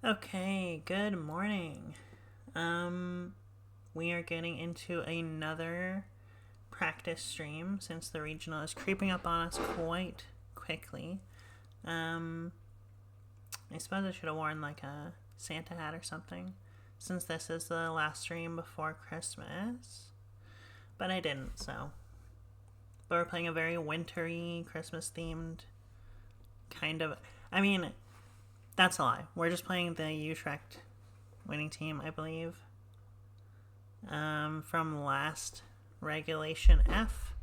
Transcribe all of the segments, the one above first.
Okay, good morning. We are getting into another practice stream since the regional is creeping up on us quite quickly. I suppose I should have worn like a Santa hat or something since this is the last stream before Christmas. But I didn't, so. But we're playing a very wintry, Christmas themed kind of. I mean, that's a lie. We're just playing the Utrecht winning team, I believe, from last Regulation F,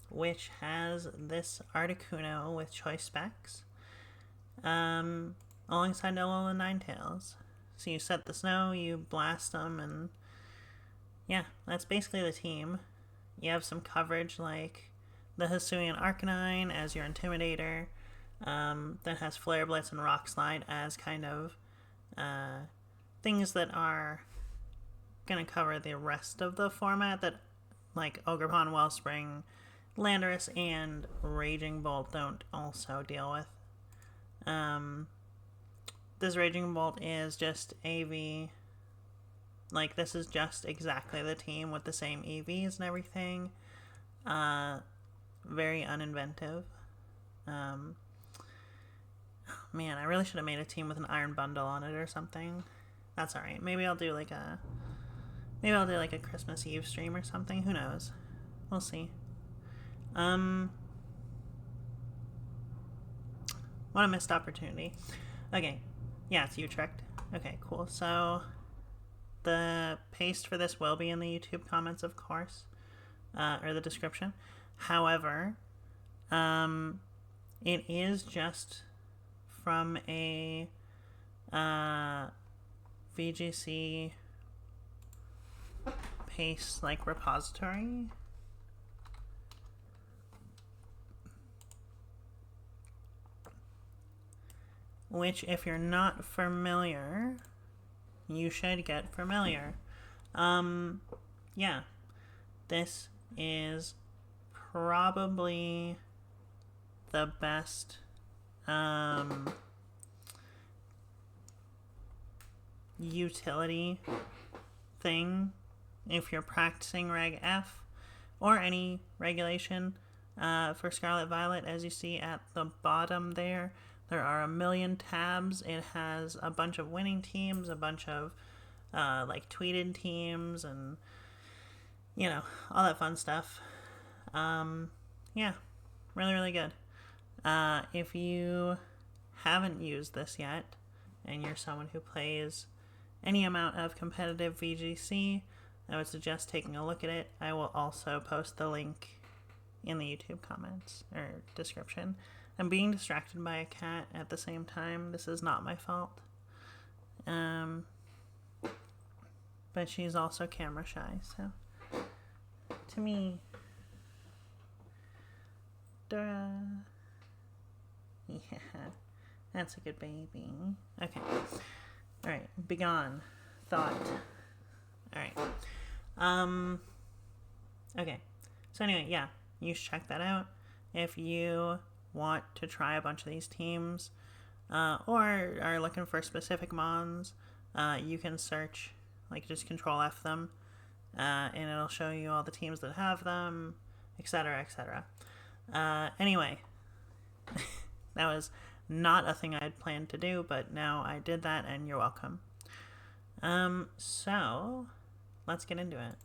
which has this Articuno with choice specs, alongside Nolola and Ninetales. So you set the snow, you blast them, and yeah, that's basically the team. You have some coverage like the Hisuian Arcanine as your Intimidator, that has Flare Blitz and Rock Slide as kind of things that are going to cover the rest of the format that, like, Ogerpon, Wellspring, Landorus, and Raging Bolt don't also deal with. This Raging Bolt is just AV. Like, this is just exactly the team with the same EVs and everything. Very uninventive. Man, I really should have made a team with an Iron Bundle on it or something. That's alright. Maybe I'll do like a Christmas Eve stream or something. Who knows? We'll see. What a missed opportunity. Okay. Yeah, it's Utrecht. Okay, cool. So the paste for this will be in the YouTube comments, of course, or the description. However, it is just from a VGC paste like repository. Which, if you're not familiar, you should get familiar. Yeah, this is probably the best utility thing if you're practicing Reg F or any regulation for Scarlet Violet. As you see at the bottom there are a million tabs. It has a bunch of winning teams, a bunch of like tweeted teams, and you know, all that fun stuff. Yeah, really good. If you haven't used this yet and you're someone who plays any amount of competitive VGC, I would suggest taking a look at it. I will also post the link in the YouTube comments or description. I'm being distracted by a cat at the same time. This is not my fault. But she's also camera shy, so to me, Dora. Yeah, that's a good baby. Okay. Alright, begone. Thought. Alright. Okay. So anyway, yeah, you should check that out. If you want to try a bunch of these teams, or are looking for specific mons, you can search, like, just Control F them, and it'll show you all the teams that have them, etc., etc. Anyway, that was not a thing I had planned to do, but now I did that, and you're welcome. So let's get into it.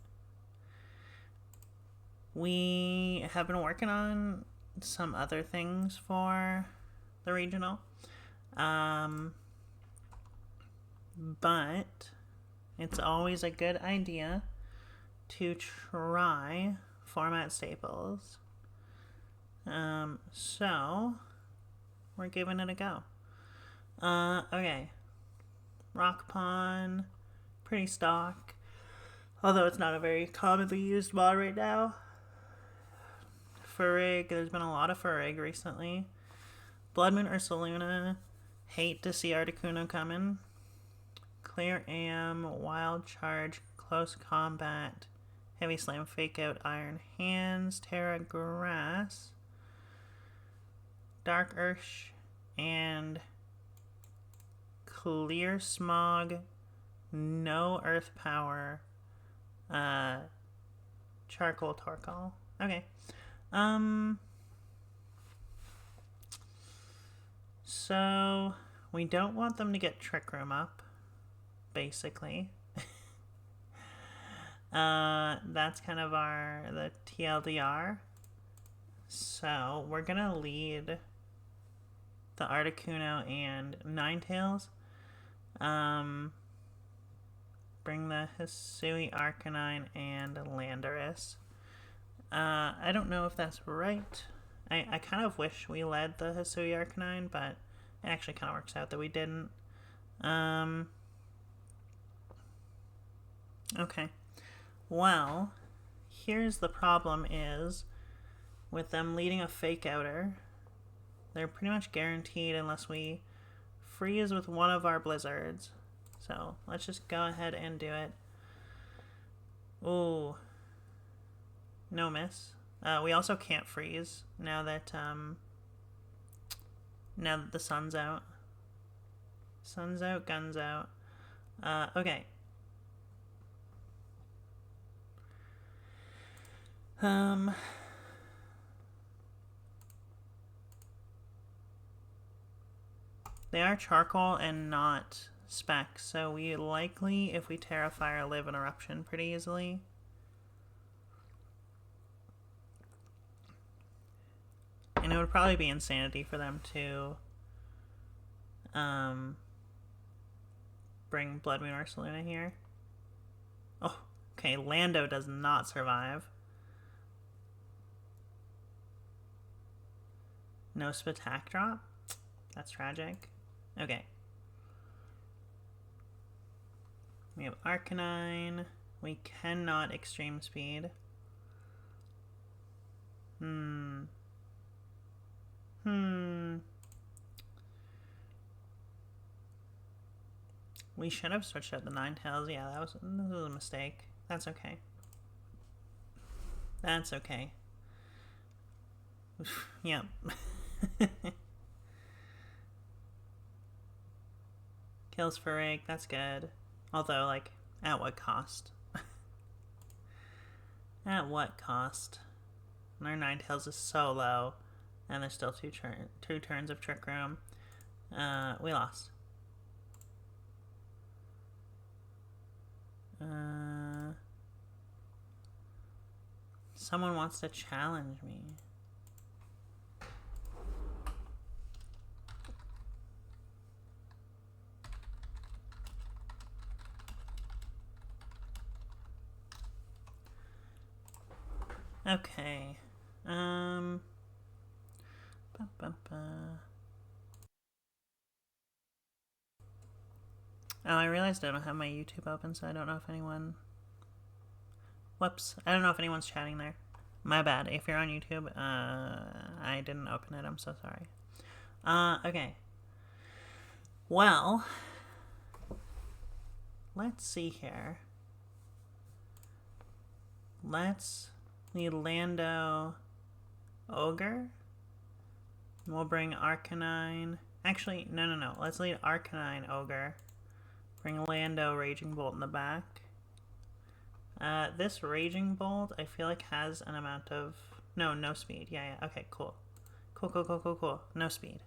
We have been working on some other things for the regional, but it's always a good idea to try format staples. So we're giving it a go. Okay. Rock Pawn, pretty stock, although it's not a very commonly used mod right now. Furrig, there's been a lot of Furrig recently. Blood Moon Ursaluna, hate to see Articuno coming. Clear Am, Wild Charge, Close Combat, Heavy Slam, Fake Out, Iron Hands, Terra Grass, Dark Ursh, and clear smog, no earth power, charcoal torkoal. Okay. So we don't want them to get Trick Room up, basically. That's kind of the TLDR. So we're gonna lead the Articuno and Ninetales. Bring the Hisui Arcanine and Landorus. I don't know if that's right. I kind of wish we led the Hisui Arcanine, but it actually kind of works out that we didn't. Okay. Well, here's the problem is, with them leading a Fake Outer, they're pretty much guaranteed unless we freeze with one of our Blizzards. So, let's just go ahead and do it. Ooh. No miss. We also can't freeze now that the sun's out. Sun's out, guns out. Okay. They are charcoal and not spec, so we likely, if we Terra Fire, live an eruption pretty easily. And it would probably be insanity for them to bring Blood Moon Ursaluna here. Oh, okay, Lando does not survive. No Spatak drop? That's tragic. Okay. We have Arcanine. We cannot Extreme Speed. We should have switched out the Ninetales. Yeah, this was a mistake. That's okay. That's okay. Yep. Kills for Rig, that's good. Although, like, at what cost? At what cost? And our Ninetales is so low. And there's still two turns of Trick Room. We lost. Someone wants to challenge me. Okay. Oh, I realized I don't have my YouTube open, so I don't know if anyone... Whoops. I don't know if anyone's chatting there. My bad. If you're on YouTube, I didn't open it. I'm so sorry. Okay. Well, let's see here. Let's lead Lando Ogre. We'll bring Arcanine. Actually, no. Let's lead Arcanine Ogre. Bring Lando Raging Bolt in the back. This Raging Bolt, I feel like has an amount of... No speed. Yeah. Okay, cool. Cool. No speed.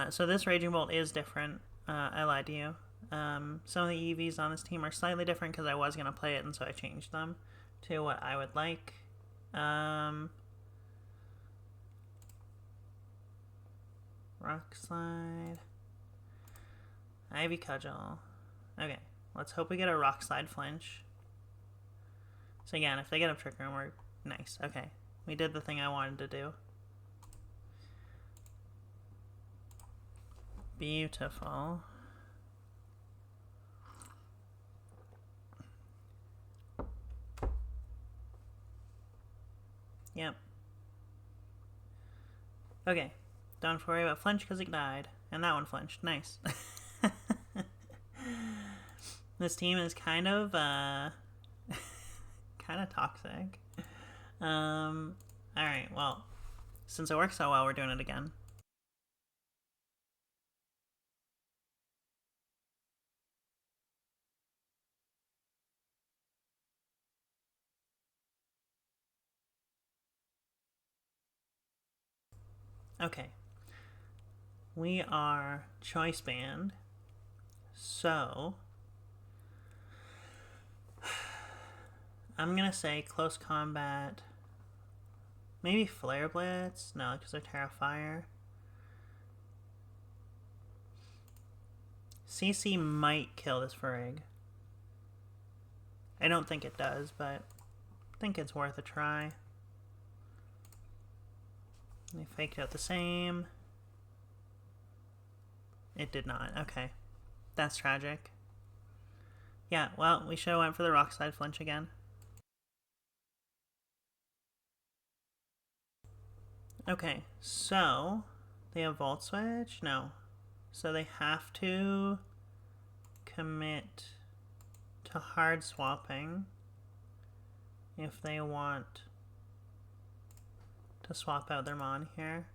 So this Raging Bolt is different. I lied to you. Some of the EVs on this team are slightly different because I was going to play it, and so I changed them to what I would like. Rock Slide. Ivy Cudgel. Okay, let's hope we get a Rock Slide flinch. So again, if they get a Trick Room, we're nice. Okay, we did the thing I wanted to do. Beautiful. Yep. Okay, don't have to worry about flinch because it died. And that one flinched. Nice. This team is kind of toxic. Alright, well, since it works so well, we're doing it again. Okay. We are choice band. So I'm gonna say close combat. Maybe Flare Blitz? No, because they're Terra Fire. CC might kill this Frigg. I don't think it does, but I think it's worth a try. They faked out the same. It did not. Okay. That's tragic. Yeah, well, we should have went for the rock slide flinch again. Okay, so they have Volt Switch? No. So they have to commit to hard swapping if they want to swap out their Mon here.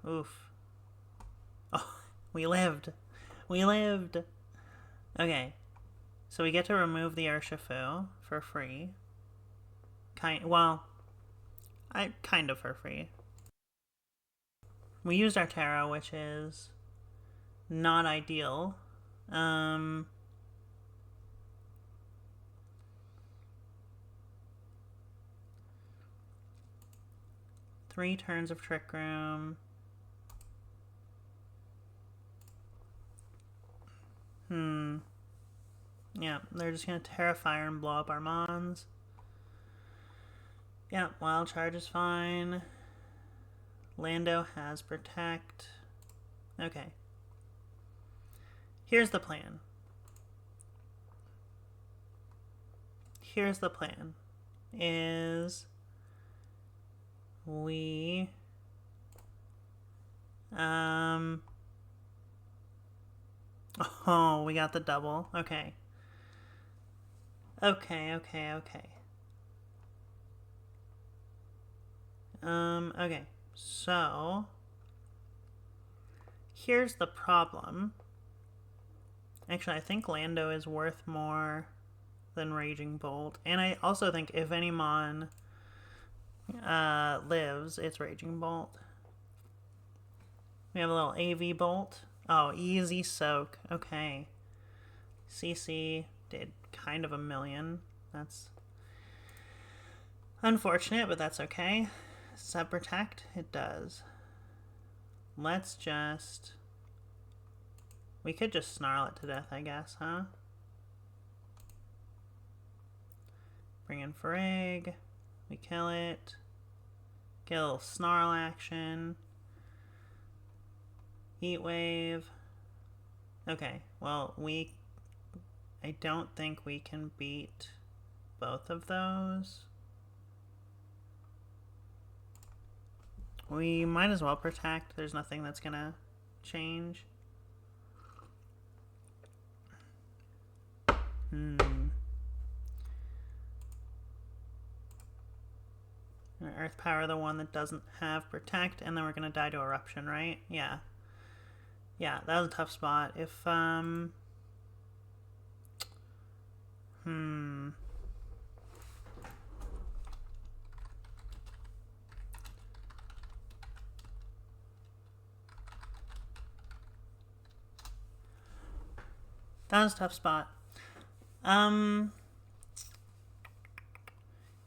Oof. Oh, we lived. We lived. Okay. So we get to remove the Urshifu for free. Kind of for free. We used our Terra, which is not ideal. 3 turns of Trick Room. Yeah, they're just gonna Terra Fire and blow up our Mons. Yeah, Wild Charge is fine. Lando has Protect. Okay. Here's the plan. Is we oh, we got the double. Okay. Okay. Okay. So here's the problem. Actually, I think Lando is worth more than Raging Bolt. And I also think if any Mon lives, it's Raging Bolt. We have a little AV Bolt. Oh, easy soak. Okay. CC did kind of a million. That's unfortunate, but that's okay. Sub Protect? It does. Let's just... We could just snarl it to death, I guess, huh? Bring in Frigg. We kill it. Get a little snarl action. Heat Wave. Okay, well, I don't think we can beat both of those. We might as well Protect. There's nothing that's gonna change. Earth Power, the one that doesn't have Protect, and then we're gonna die to Eruption, right? Yeah. Yeah, that was a tough spot. If, That was a tough spot.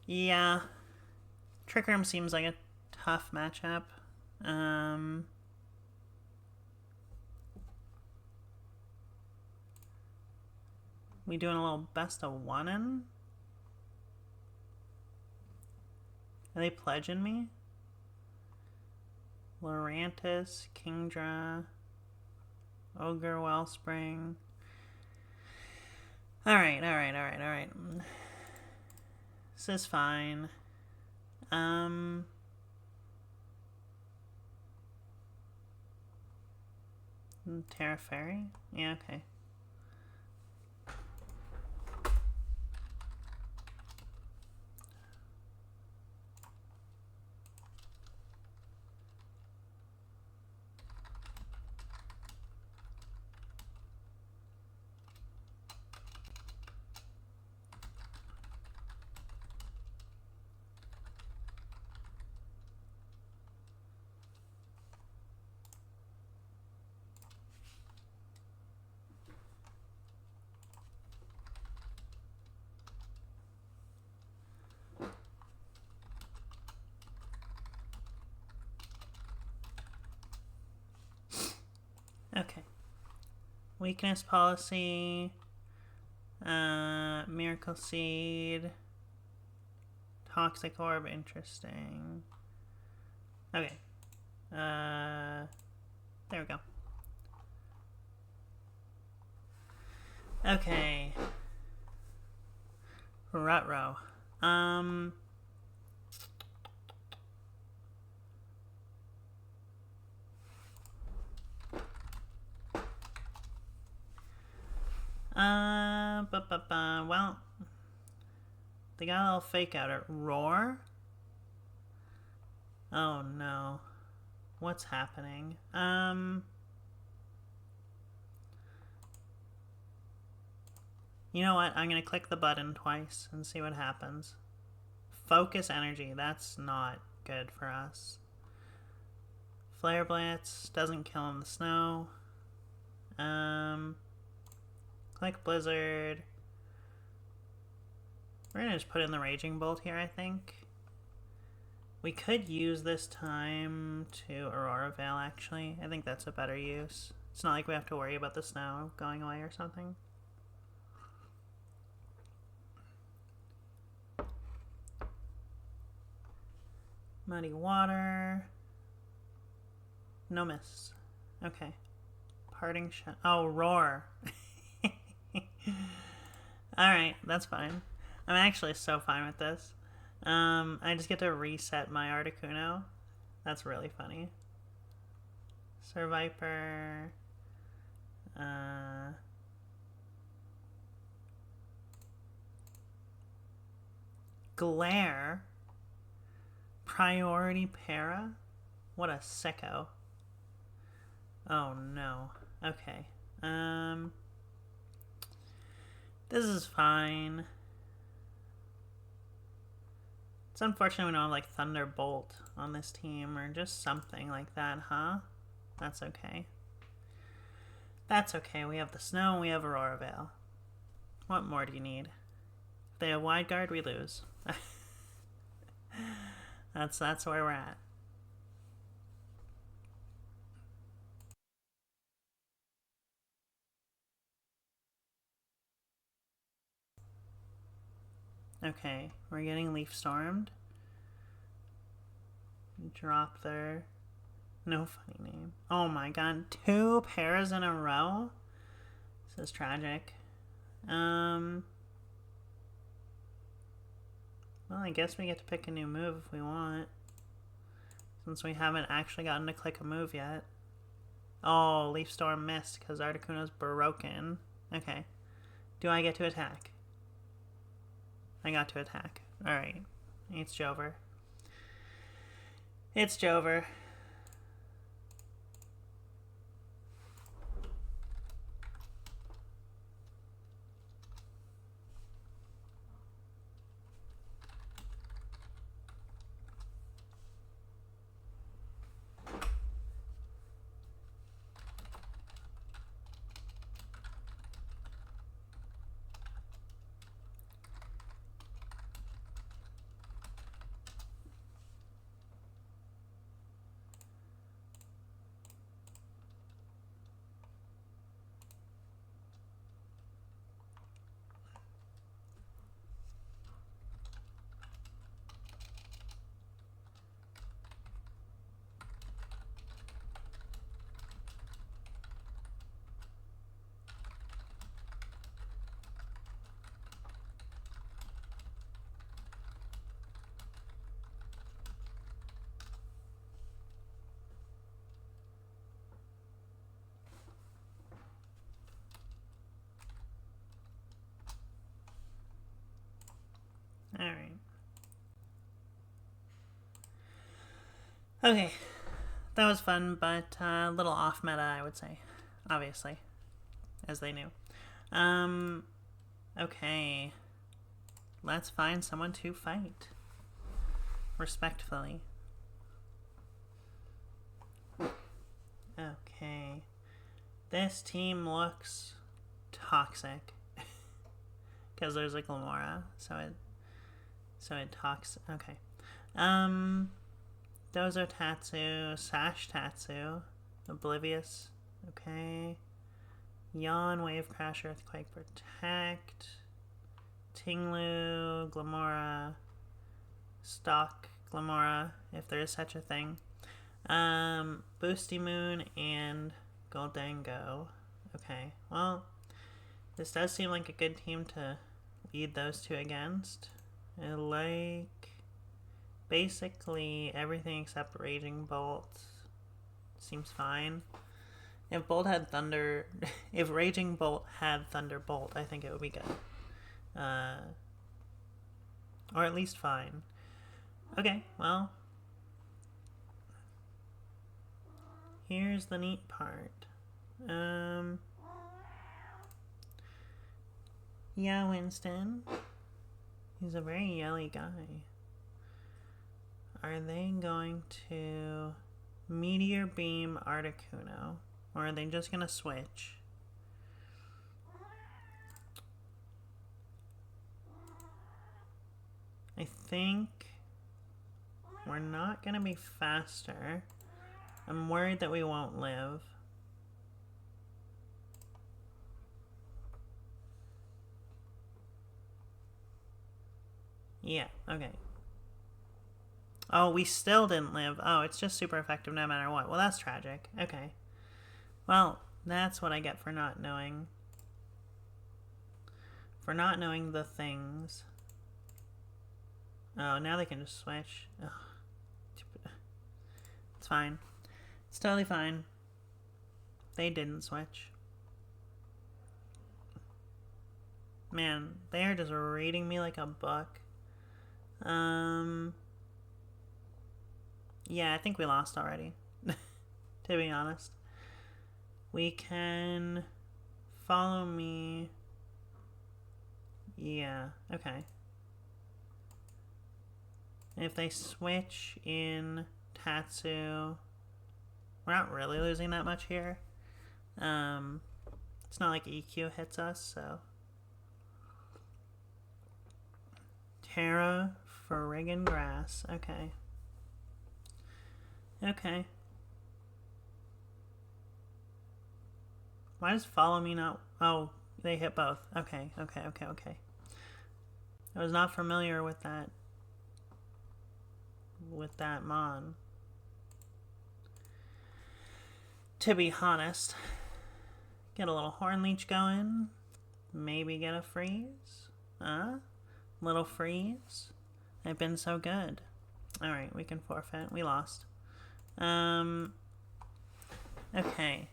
Yeah. Trick Room seems like a tough matchup. We doing a little best of one-in? Are they pledging me? Lurantis, Kingdra, Ogre Wellspring. Alright. This is fine. Terra Fairy? Yeah, okay. Okay. Weakness policy. Miracle Seed. Toxic Orb, interesting. Okay. There we go. Okay. Rutrow. Well, they got a little fake out at Roar. Oh no. What's happening? You know what? I'm gonna click the button twice and see what happens. Focus energy. That's not good for us. Flare Blitz doesn't kill in the snow. Click Blizzard. We're gonna just put in the Raging Bolt here, I think. We could use this time to Aurora Veil, actually. I think that's a better use. It's not like we have to worry about the snow going away or something. Muddy Water. No miss. Okay. Parting shot. Oh, Roar. Alright, that's fine. I'm actually so fine with this. I just get to reset my Articuno. That's really funny. Sir Viper. Glare. Priority Para? What a sicko. Oh no. Okay. This is fine. It's unfortunate we don't have like Thunderbolt on this team or just something like that, huh? That's okay. That's okay. We have the snow and we have Aurora Veil. What more do you need? If they have Wide Guard, we lose. That's where we're at. Okay, we're getting Leaf Stormed. Drop there. No funny name. Oh my god, 2 pairs in a row? This is tragic. Well, I guess we get to pick a new move if we want. Since we haven't actually gotten to click a move yet. Oh, Leaf Storm missed because Articuno's broken. Okay. Do I get to attack? I got to attack. Alright. It's Jover. It's Jover. Alright. Okay. That was fun, but a little off meta, I would say. Obviously. As they knew. Okay. Let's find someone to fight. Respectfully. Okay. This team looks toxic. Because there's a Glamora, so it talks. Okay. Dozo Tatsu, Sash Tatsu, Oblivious Okay. Yawn, Wave Crash, Earthquake, Protect. Tinglu, Glamora, Stock Glamora, if there is such a thing. Boosty Moon and Goldango. Okay, well, this does seem like a good team to lead those two against. I like basically everything except Raging Bolt. Seems fine. If Bolt had Thunder, if Raging Bolt had Thunderbolt, I think it would be good. Or at least fine. Okay, well, here's the neat part. Yeah, Winston. He's a very yelly guy. Are they going to Meteor Beam Articuno? Or are they just going to switch? I think we're not going to be faster. I'm worried that we won't live. Yeah, okay. Oh, we still didn't live. Oh, it's just super effective no matter what. Well, that's tragic. Okay. Well, that's what I get for not knowing. For not knowing the things. Oh, now they can just switch. Ugh. It's fine. It's totally fine. They didn't switch. Man, they are just reading me like a book. Yeah, I think we lost already. To be honest. We can follow me. Yeah, okay. If they switch in Tatsu, we're not really losing that much here. It's not like EQ hits us, so. Terra, Friggin' Grass. Okay. Okay. Why does follow me not... Oh, they hit both. Okay. I was not familiar with that. With that mon. To be honest. Get a little Horn Leech going. Maybe get a freeze. Little freeze. I've been so good. Alright, we can forfeit. We lost. Okay.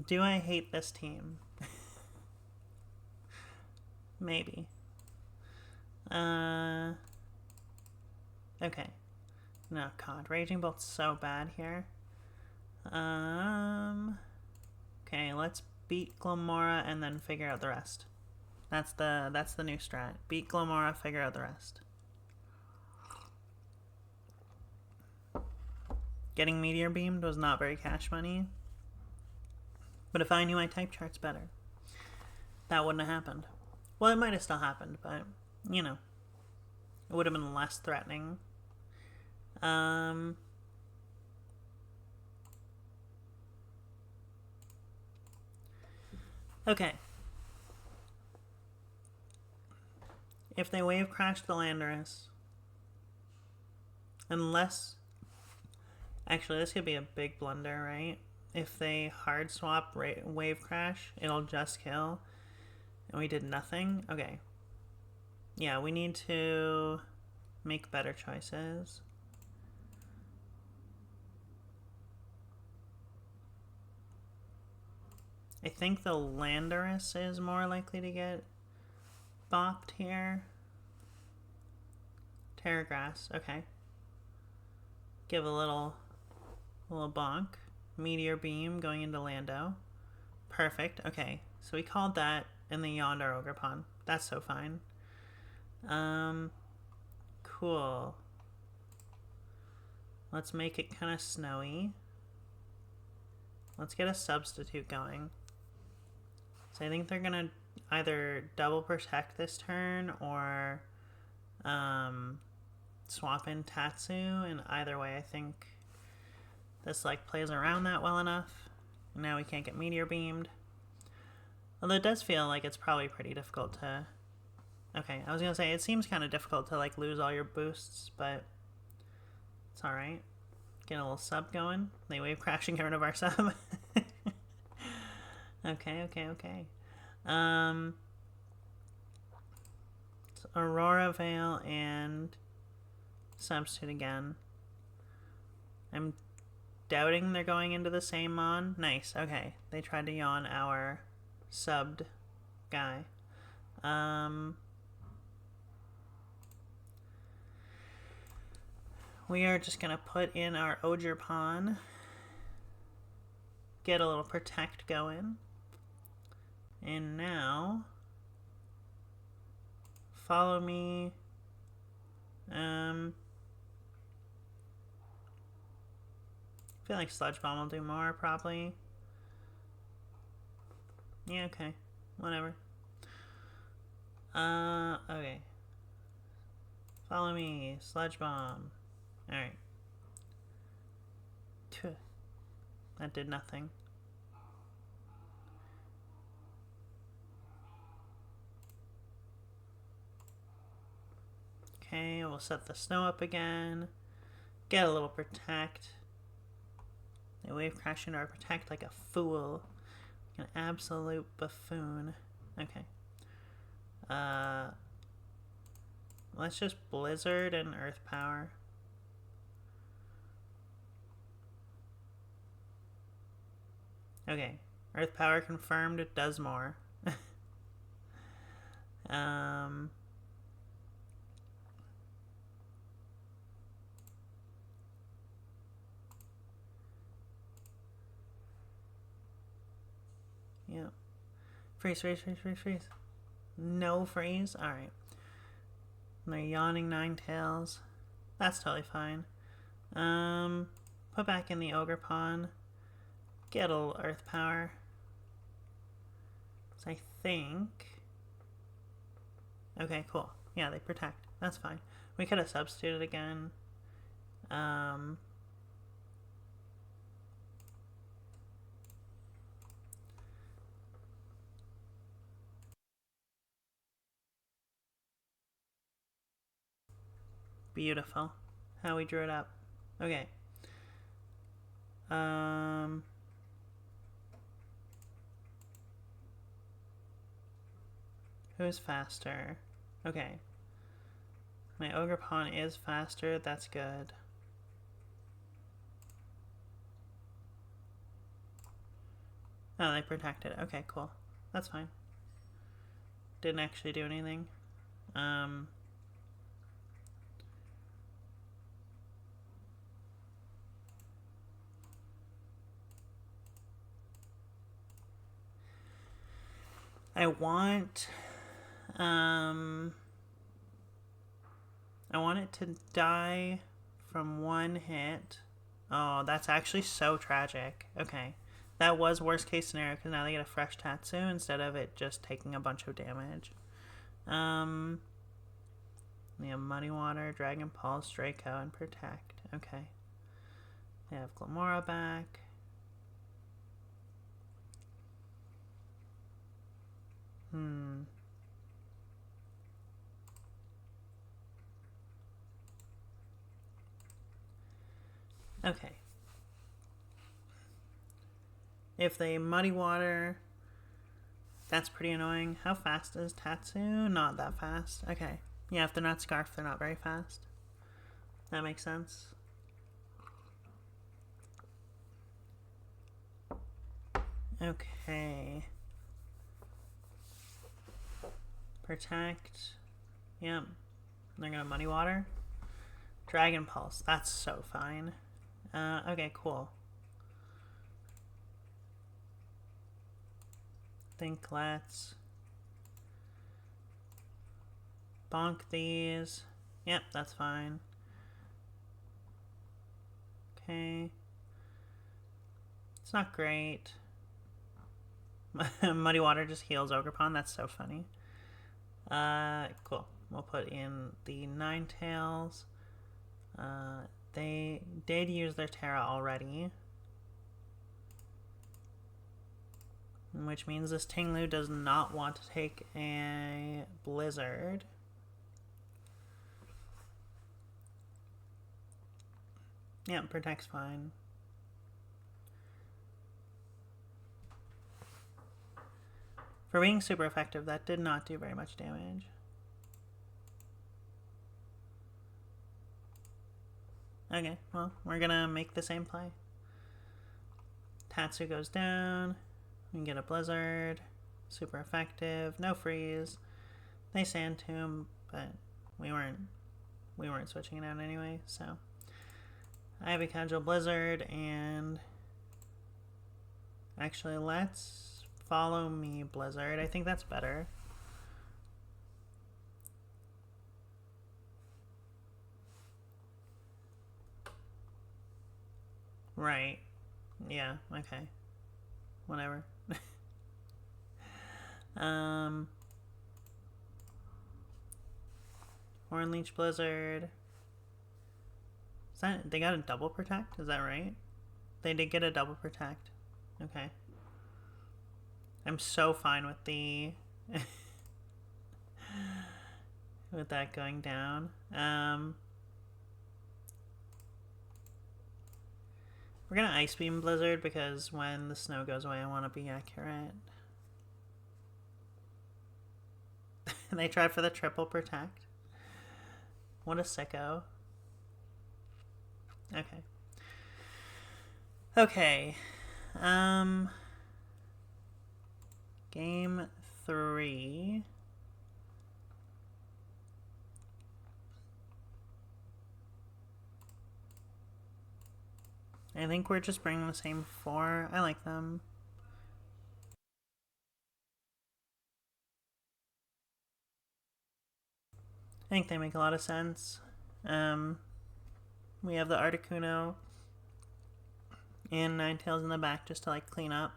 Do I hate this team? Maybe. Okay. No, God. Raging Bolt's so bad here. Okay, let's beat Glamora and then figure out the rest. That's the new strat. Beat Glamora, figure out the rest. Getting Meteor Beamed was not very cash money. But if I knew my type charts better, that wouldn't have happened. Well, it might have still happened, but, you know, it would have been less threatening. Okay. If they wave crash the Landorus, unless... Actually, this could be a big blunder, right? If they hard swap wave crash, it'll just kill. And we did nothing? Okay. Yeah, we need to make better choices. I think the Landorus is more likely to get bopped here. Terragrass, okay. Give a little bonk. Meteor Beam going into Lando. Perfect, okay. So we called that in the Yonder Ogre Pond. That's so fine. Cool. Let's make it kind of snowy. Let's get a substitute going. So I think they're gonna either double protect this turn or swap in Tatsu, and either way I think this like plays around that well enough. Now we can't get meteor beamed. Although it does feel like it's probably pretty difficult to... Okay, I was gonna say, it seems kind of difficult to like lose all your boosts, but it's alright. Get a little sub going. They wave crashing, get rid of our sub. Okay. It's Aurora Veil and Substitute again. I'm doubting they're going into the same mon. Nice, okay. They tried to yawn our subbed guy. We are just gonna put in our Ogerpon. Get a little protect going. And now follow me. I feel like Sludge Bomb will do more, probably. Yeah, okay. Whatever. Okay. Follow me. Sludge Bomb. Alright. That did nothing. Okay, we'll set the snow up again. Get a little protect. They wave crash into our protect like a fool. Like an absolute buffoon. Okay. Let's just Blizzard and Earth Power. Okay. Earth Power confirmed, it does more. Yeah. Freeze. No freeze? Alright. And they're yawning Ninetales. That's totally fine. Put back in the Ogerpon. Get a little Earth Power. So I think... Okay, cool. Yeah, they protect. That's fine. We could have substituted again. Beautiful. How we drew it up. Okay. Who's faster? Okay. My Ogerpon is faster. That's good. Oh, they protected it. Okay, cool. That's fine. Didn't actually do anything. I want it to die from one hit. Oh, that's actually so tragic. Okay. That was worst case scenario because now they get a fresh Tatsu instead of it just taking a bunch of damage. We have Muddy Water, Dragon Pulse, Draco, and Protect. Okay. They have Glamora back. Okay. If they Muddy Water, that's pretty annoying. How fast is Tatsu? Not that fast. Okay. Yeah, if they're not Scarf, they're not very fast. That makes sense. Okay. Protect. Yep. They're gonna Muddy Water. Dragon Pulse. That's so fine. Okay, cool. Think let's bonk these. Yep, that's fine. Okay. It's not great. Muddy Water just heals Ogerpon. That's so funny. Cool. We'll put in the Ninetales. They did use their Terra already. Which means this Tinglu does not want to take a Blizzard. Yeah, protect's fine. For being super effective, that did not do very much damage. Okay, well, we're gonna make the same play. Tatsu goes down. We can get a Blizzard. Super effective. No freeze. They Sand Tomb, but we weren't switching it out anyway, so I have a casual Blizzard, and actually let's follow me Blizzard. I think that's better. Right. Yeah, okay. Whatever. Horn Leech Blizzard. Is that, they got a double protect? Is that right? They did get a double protect. Okay. I'm so fine with the with that going down. We're gonna Ice Beam Blizzard because when the snow goes away, I want to be accurate. They tried for the triple protect. What a sicko. Okay. Okay. Game 3. I think we're just bringing the same 4. I like them. I think they make a lot of sense. We have the Articuno and Ninetales in the back just to like clean up.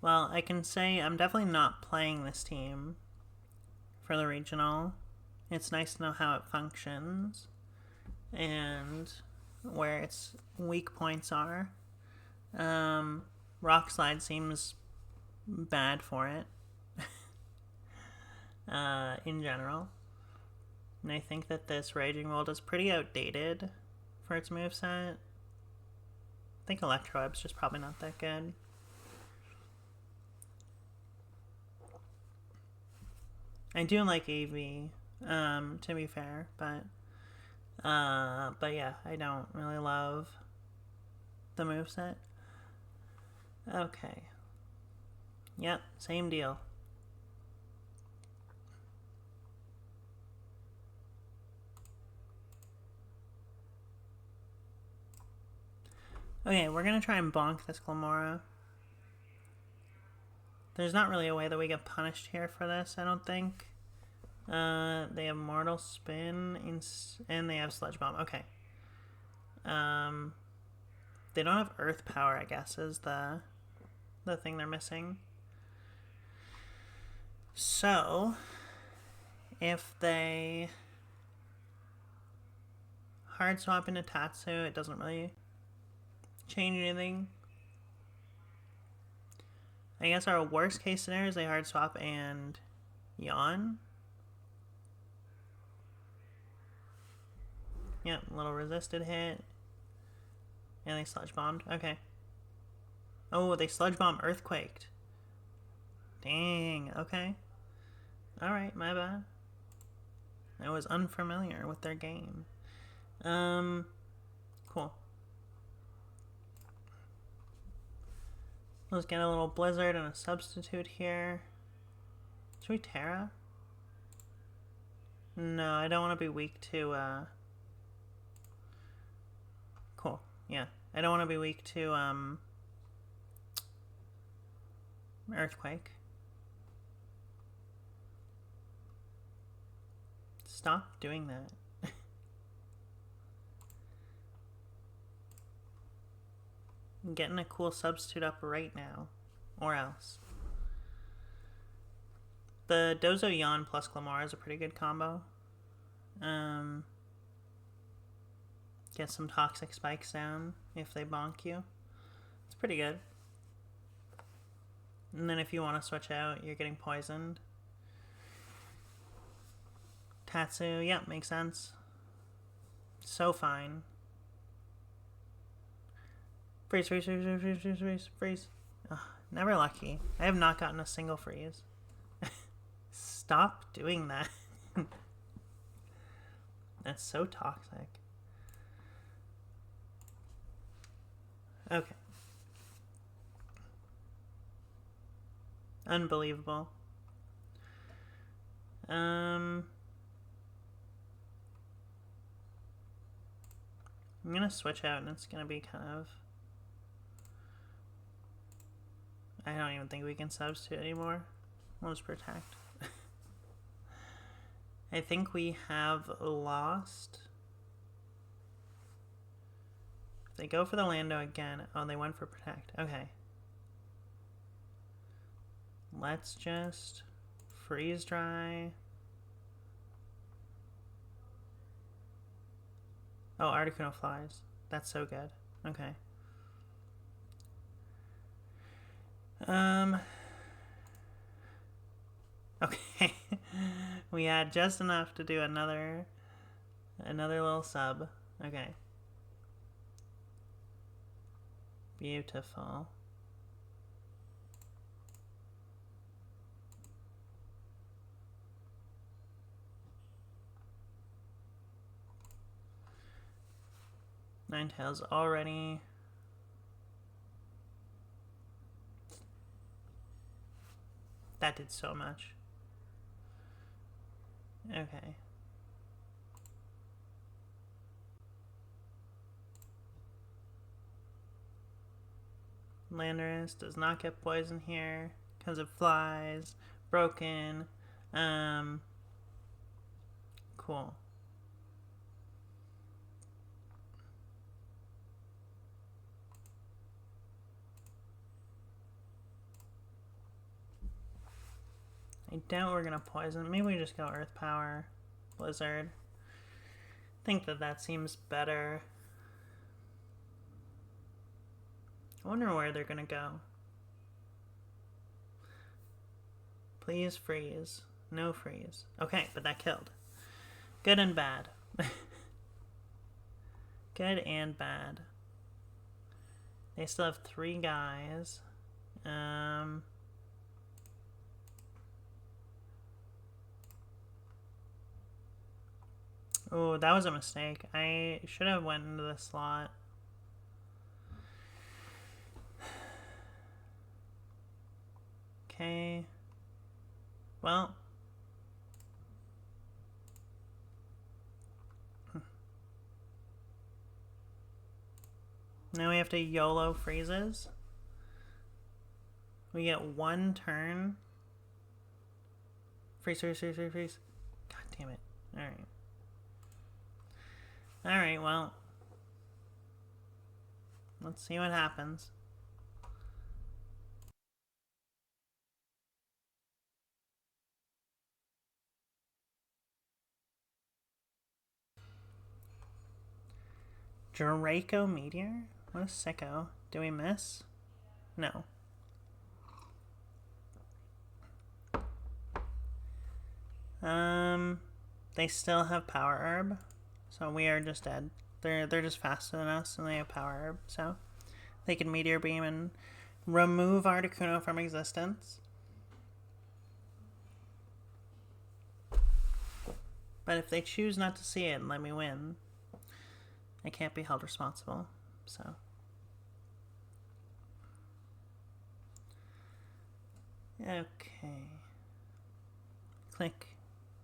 Well, I can say I'm definitely not playing this team for the regional. It's nice to know how it functions and where its weak points are. Rock Slide seems bad for it in general. And I think that this Raging World is pretty outdated for its moveset. I think Electro Web's just probably not that good. I do like AV, to be fair, but yeah, I don't really love the moveset. Okay. Yep, same deal. Okay, we're gonna try and bonk this Glamora. There's not really a way that we get punished here for this, I don't think. They have Mortal Spin, and they have Sludge Bomb. Okay. They don't have Earth Power, I guess, is the thing they're missing. So, if they hard swap into Tatsu, it doesn't really change anything. I guess our worst case scenario is they hard swap and yawn. Yep, little resisted hit. And they Sludge Bombed. Okay. Oh, they Sludge Bomb Earthquaked. Dang, okay. Alright, my bad. I was unfamiliar with their game. Cool. Let's get a little Blizzard and a substitute here. Should we Terra? No, I don't want to be weak to, Cool, yeah. I don't want to be weak to, Earthquake. Stop doing that. I'm getting a cool substitute up right now. Or else. The Dozo Yawn plus Clamora is a pretty good combo. Get some toxic spikes down if they bonk you. It's pretty good. And then if you want to switch out, you're getting poisoned. Tatsu, yeah, makes sense. So fine. Freeze, freeze, freeze, freeze, freeze, freeze, freeze, freeze. Ugh, never lucky. I have not gotten a single freeze. Stop doing that. That's so toxic. Okay. Unbelievable. I'm gonna switch out and it's gonna be kind of... I don't even think we can substitute anymore. We'll just protect. I think we have lost. If they go for the Lando again. Oh, they went for protect. Okay. Let's just freeze dry. Oh, Articuno flies. That's so good. Okay. Okay. We had just enough to do another little sub. Okay. Beautiful. Ninetales already. That did so much. Okay. Landorus does not get poison here because it flies. Broken. Cool. I doubt we're gonna poison. Maybe we just go Earth Power, Blizzard. I think that seems better. I wonder where they're gonna go. Please freeze. No freeze. Okay, but that killed. Good and bad. Good and bad. They still have 3 guys. Oh, that was a mistake. I should have went into the slot. Okay. Well. Now we have to YOLO freezes. We get 1 turn. Freeze, freeze, freeze, freeze, freeze. God damn it. Alright. Alright, well. Let's see what happens. Draco Meteor? What a sicko. Do we miss? No. They still have Power Herb, so we are just dead. They're just faster than us, and they have Power Herb, so they can Meteor Beam and remove Articuno from existence. But if they choose not to see it and let me win, I can't be held responsible, so. Okay. Click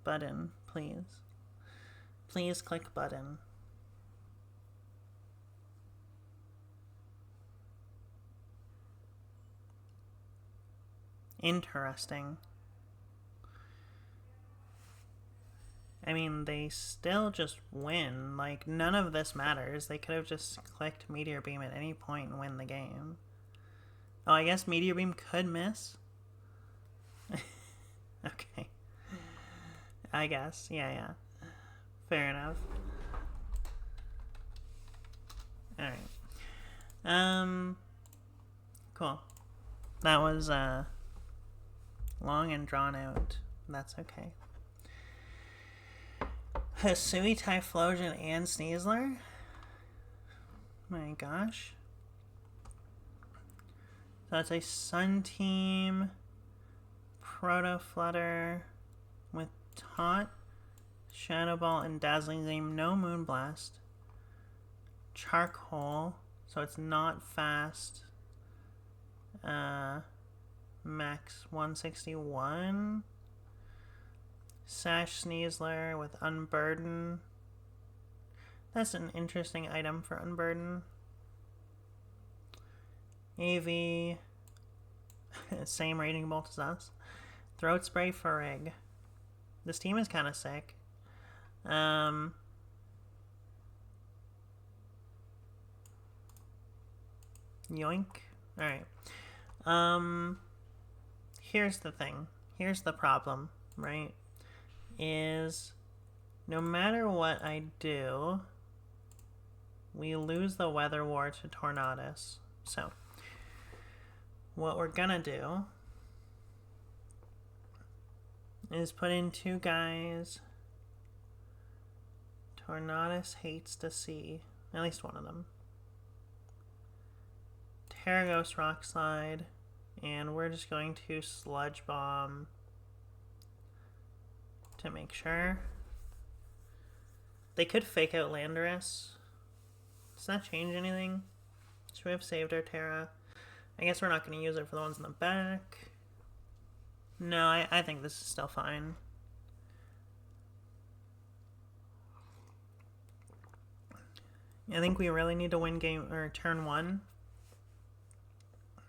button, please. Please click button. Interesting. I mean, they still just win. Like, none of this matters. They could have just clicked Meteor Beam at any point and win the game. Oh, I guess Meteor Beam could miss? Okay. I guess. Yeah. Fair enough. Alright. Cool. That was, long and drawn out. That's okay. Hisui, Typhlosion, and Sneasler? My gosh. So it's a Sun Team Proto Flutter with Taunt, Shadow Ball, and Dazzling Gleam. No Moonblast. Charcoal, so it's not fast. Max 161. Sash Sneasler with Unburden. That's an interesting item for Unburden. AV, same rating bolt as us. Throat Spray for Reg. This team is kind of sick. Yoink. Alright. Here's the thing. Here's the problem, right? Is no matter what I do, we lose the Weather War to Tornadus. So, what we're gonna do is put in two guys Tornadus hates to see. At least one of them. Terraghost Rock Slide, and we're just going to Sludge Bomb to make sure. They could fake out Landorus. Does that change anything? Should we have saved our Terra? I guess we're not going to use it for the ones in the back. No, I think this is still fine. I think we really need to win game or turn one. I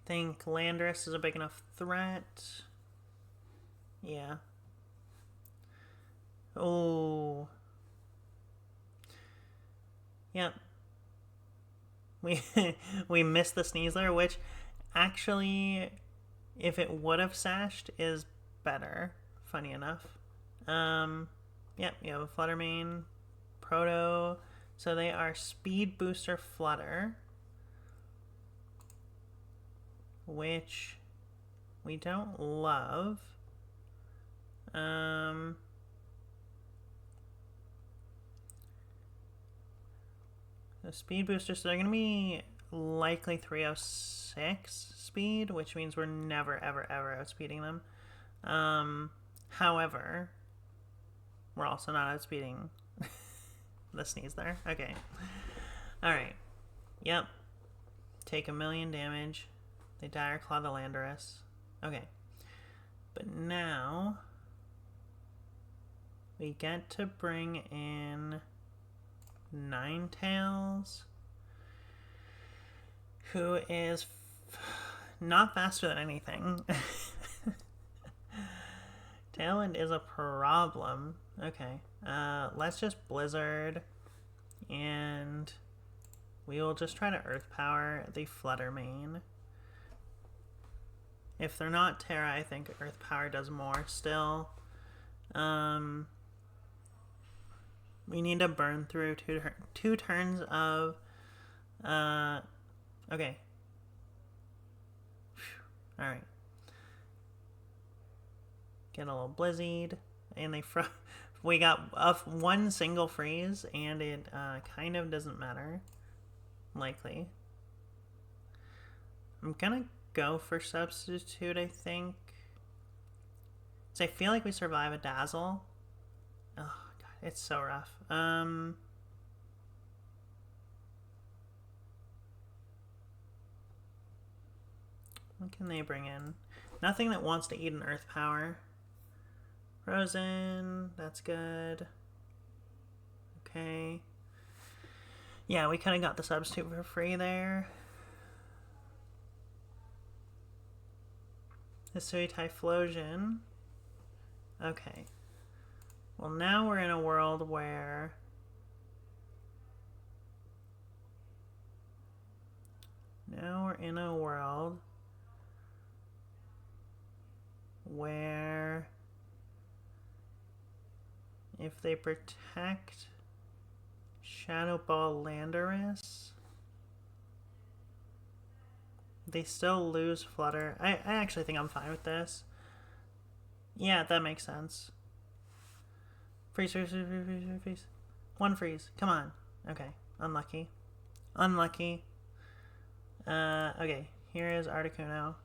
think Landorus is a big enough threat. Yeah. Oh. Yep. We missed the Sneasler, which actually, if it would have sashed, is better. Funny enough. Yep, you have a Flutter Mane, Proto. So they are Speed Booster Flutter, which we don't love. The speed boosters, so they're going to be likely 306 speed, which means we're never, ever, ever outspeeding them. However, we're also not outspeeding the sneeze there. Okay. Alright. Yep. Take 1,000,000 damage. They Dire Claw the Landorus. Okay. But now we get to bring in Ninetales, who is not faster than anything. Tailwind is a problem. Okay. Let's just Blizzard, and we will just try to Earth Power the Flutter Mane. If they're not Terra, I think Earth Power does more still. We need to burn through two turns of... okay. Alright. Get a little Blizzied. And they we got one single freeze, and it kind of doesn't matter. Likely. I'm gonna go for Substitute, I think. So I feel like we survive a Dazzle. Oh, God, it's so rough. What can they bring in? Nothing that wants to eat an Earth Power. Frozen, that's good. Okay. Yeah, we kind of got the Substitute for free there. Hisui Typhlosion. Okay. Well, now we're in a world where if they protect Shadow Ball Landorus, they still lose Flutter. I actually think I'm fine with this. Yeah, that makes sense. Freeze, freeze, freeze, freeze, freeze, freeze. One freeze. Come on. Okay. Unlucky. Unlucky. Okay. Here is Articuno.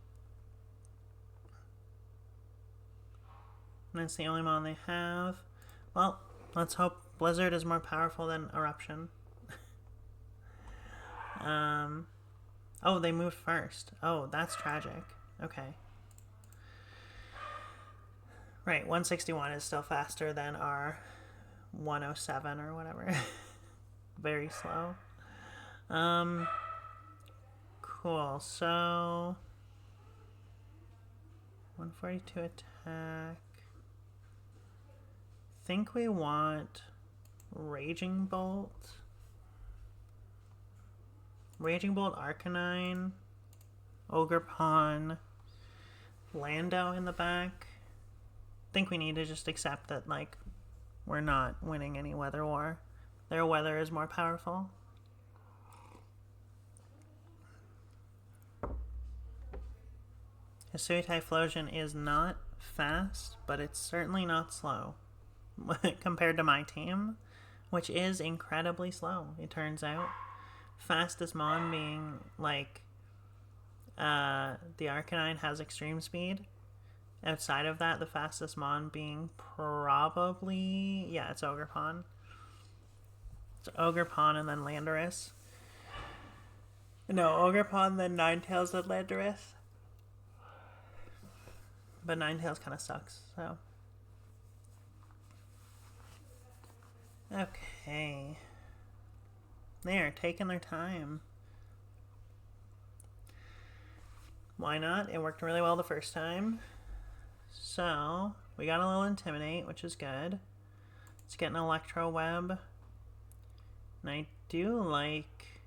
And that's the only mon they have. Well, let's hope Blizzard is more powerful than Eruption. Oh, they moved first. Oh, that's tragic. Okay. Right, 161 is still faster than our 107 or whatever. Very slow. Cool, so 142 attack. Think we want Raging Bolt. Raging Bolt, Arcanine, Ogerpon, Lando in the back. I think we need to just accept that, like, we're not winning any weather war. Their weather is more powerful. Hisui Typhlosion is not fast, but it's certainly not slow compared to my team, which is incredibly slow, it turns out. Fastest mon being, like, the Arcanine has extreme speed. Outside of that, the fastest mon being probably... yeah, it's Ogerpon. It's Ogerpon and then Landorus. No, Ogerpon, then Ninetales, then Landorus. But Ninetales kind of sucks, so... okay. They are taking their time. Why not? It worked really well the first time. So, we got a little Intimidate, which is good. Let's get an Electro Web. And I do like...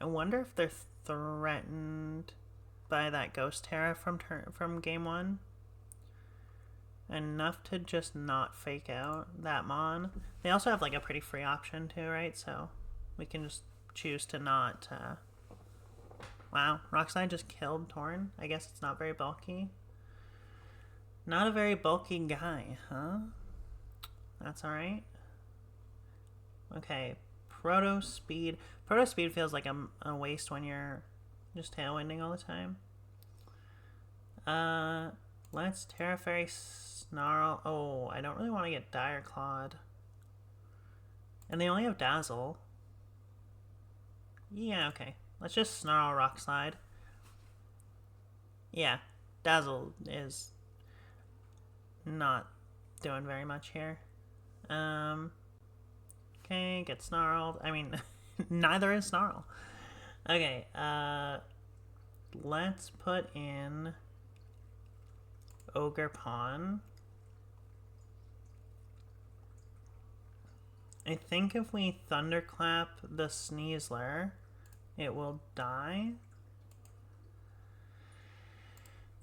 I wonder if they're threatened by that Ghost Terra from game 1. Enough to just not fake out that mon. They also have like a pretty free option too, right? So we can just choose to not... wow, Rockslide just killed Torn. I guess it's not very bulky. Not a very bulky guy, huh? That's alright. Okay, Proto Speed. Proto Speed feels like a waste when you're just tailwinding all the time. Let's Terra Fairy Snarl. Oh, I don't really want to get Dire Clawed. And they only have Dazzle. Yeah, okay. Let's just Snarl Rock Slide. Yeah, Dazzle is not doing very much here. Okay, get Snarled. I mean, neither is Snarl. Okay, let's put in Ogerpon. I think if we Thunderclap the Sneasler, it will die.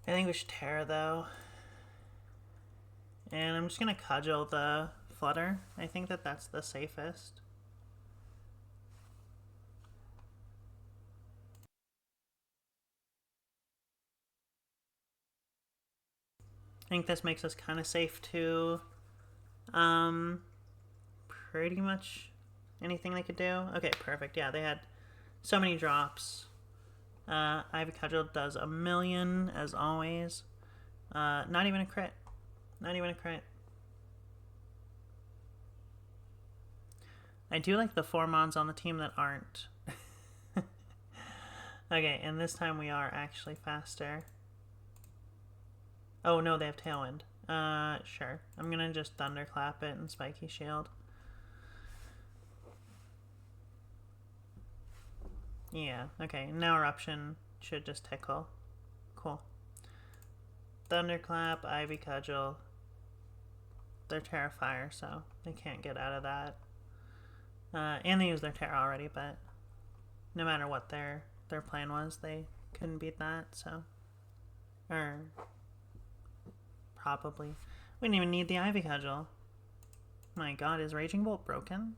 I think we should Terra though. And I'm just gonna Cudgel the Flutter. I think that that's the safest. I think this makes us kind of safe to pretty much anything they could do. Okay, perfect. Yeah, they had so many drops. Ivy Cudgel does 1,000,000 as always. Not even a crit. Not even a crit. I do like the 4 mons on the team that aren't. Okay, and this time we are actually faster. Oh no, they have Tailwind. Sure. I'm gonna just Thunderclap it and Spiky Shield. Yeah, okay. Now Eruption should just tickle. Cool. Thunderclap, Ivy Cudgel. They're Terrafire, so they can't get out of that. And they used their Terra already, but no matter what their plan was, they couldn't beat that, so... Or... probably. We didn't even need the Ivy Cudgel. My god, is Raging Bolt broken?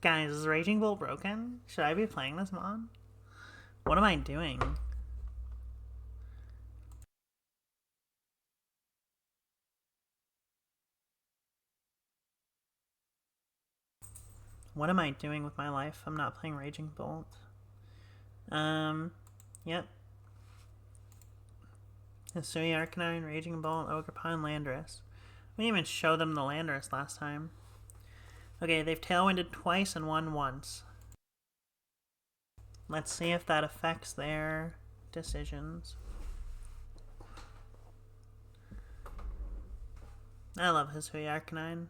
Guys, is Raging Bolt broken? Should I be playing this mod? What am I doing? What am I doing with my life? I'm not playing Raging Bolt. Yep. Hisui, Arcanine, Raging Bolt, Ogerpon, Landorus. We didn't even show them the Landorus last time. Okay, they've Tailwinded twice and won once. Let's see if that affects their decisions. I love Hisui, Arcanine.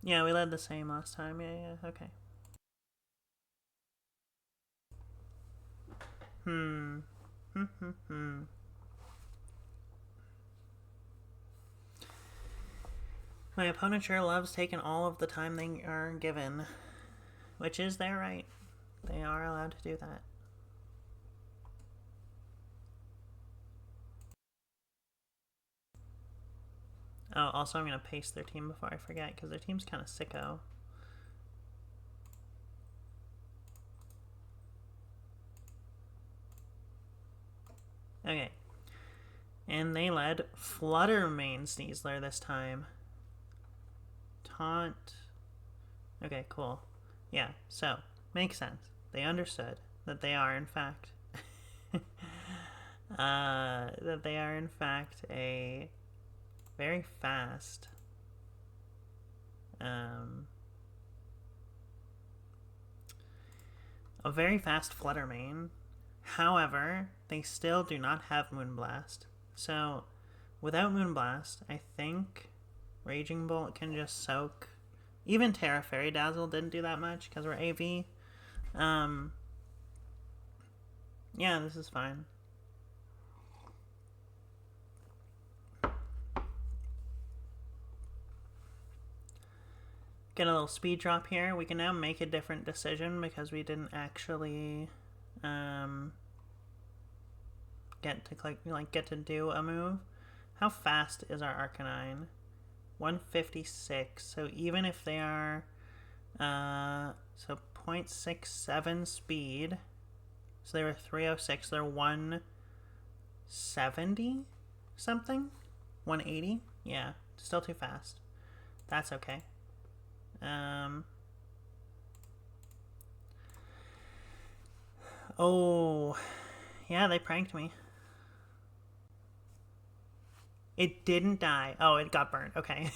Yeah, we led the same last time. Yeah, okay. My opponent sure loves taking all of the time they are given, which is their right. They are allowed to do that. Oh, also I'm going to paste their team before I forget, because their team's kind of sicko. Okay. And they led Flutter Mane Sneasler this time. Taunt. Okay, cool. Yeah, so, makes sense. They understood that they are, in fact, that they are, in fact, a very fast, Flutter Mane. However, they still do not have Moonblast. So, without Moonblast, I think Raging Bolt can just soak. Even Terra Fairy Dazzle didn't do that much because we're AV. Yeah, this is fine. Get a little speed drop here. We can now make a different decision because we didn't actually get to do a move. How fast is our Arcanine? 156. So even if they are so 0.67 speed, so they were 306, they're 170 something? 180? Yeah, still too fast. That's okay. Oh, yeah, they pranked me. It didn't die. Oh, it got burned. Okay.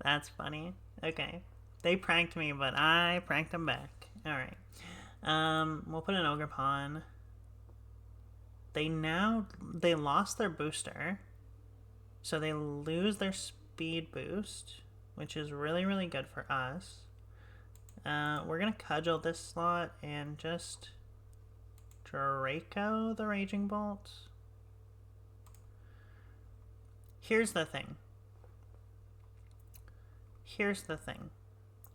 That's funny. Okay. They pranked me, but I pranked them back. Alright. We'll put an Ogerpon. They lost their booster. So they lose their speed boost, which is really, really good for us. We're going to cudgel this slot and just Draco the Raging Bolt. Here's the thing.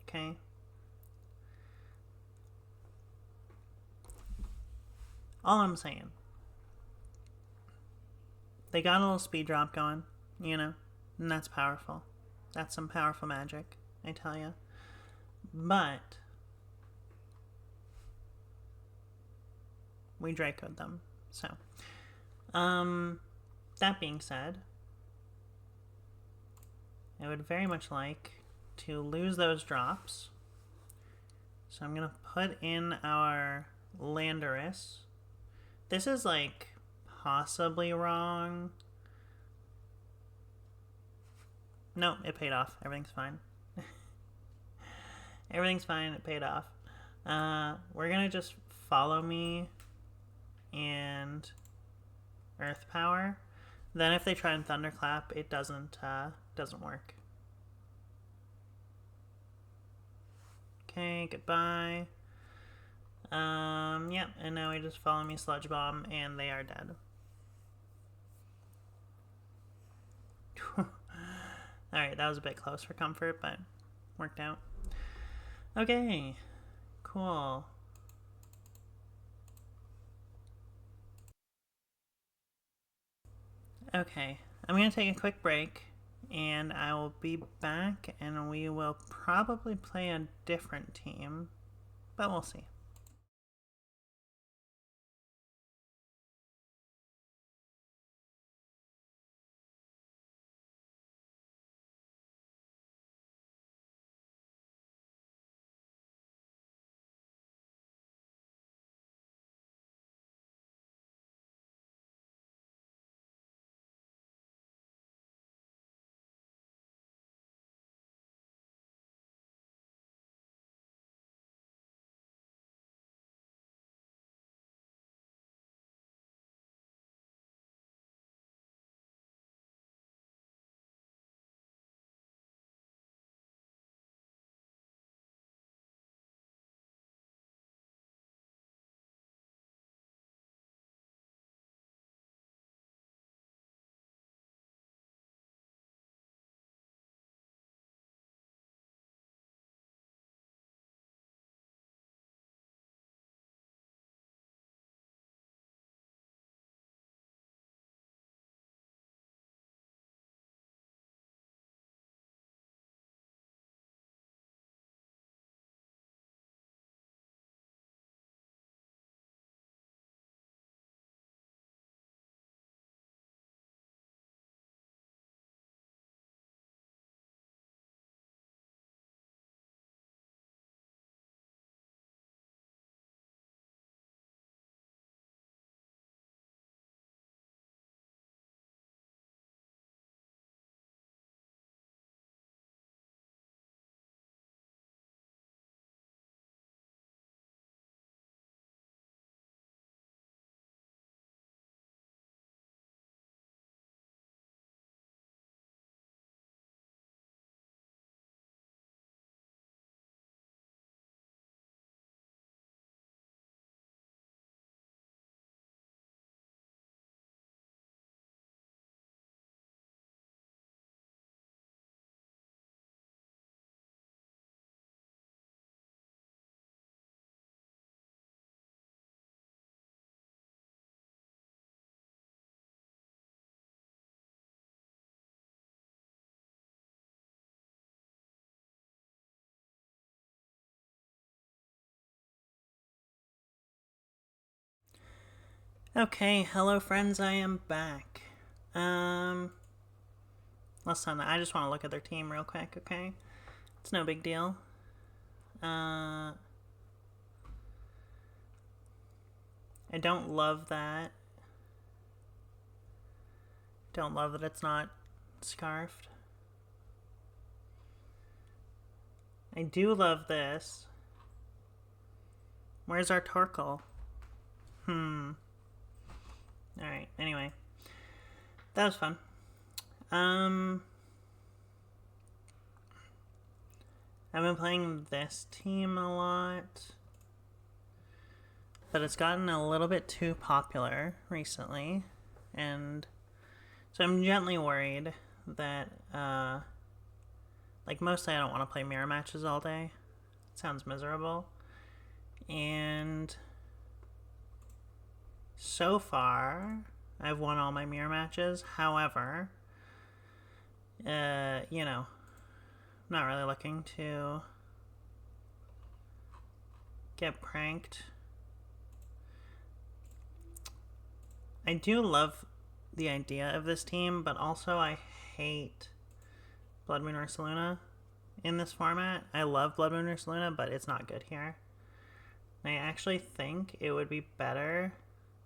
Okay? All I'm saying. They got a little speed drop going, you know? And that's powerful. That's some powerful magic, I tell you. But we Draco'd them. So, that being said, I would very much like to lose those drops. So I'm going to put in our Landorus. This is like possibly wrong. No, it paid off. Everything's fine. Everything's fine. It paid off. We're going to just follow me and Earth Power. Then if they try and Thunderclap, it doesn't work. Okay, goodbye. Yep, and now we just follow me Sludge Bomb, and they are dead. Alright, that was a bit close for comfort, but worked out. Okay, cool. Okay, I'm going to take a quick break, and I will be back, and we will probably play a different team, but we'll see. Okay, hello friends, I am back. Listen, I just want to look at their team real quick, okay? It's no big deal. I don't love that. Don't love that it's not scarfed. I do love this. Where's our Torkoal? Alright, anyway. That was fun. I've been playing this team a lot, but it's gotten a little bit too popular recently, and so I'm gently worried that, like, mostly I don't want to play mirror matches all day. It sounds miserable. And so far, I've won all my mirror matches. However, you know, I'm not really looking to get pranked. I do love the idea of this team, but also I hate Blood Moon Ursaluna in this format. I love Blood Moon Ursaluna, but it's not good here. I actually think it would be better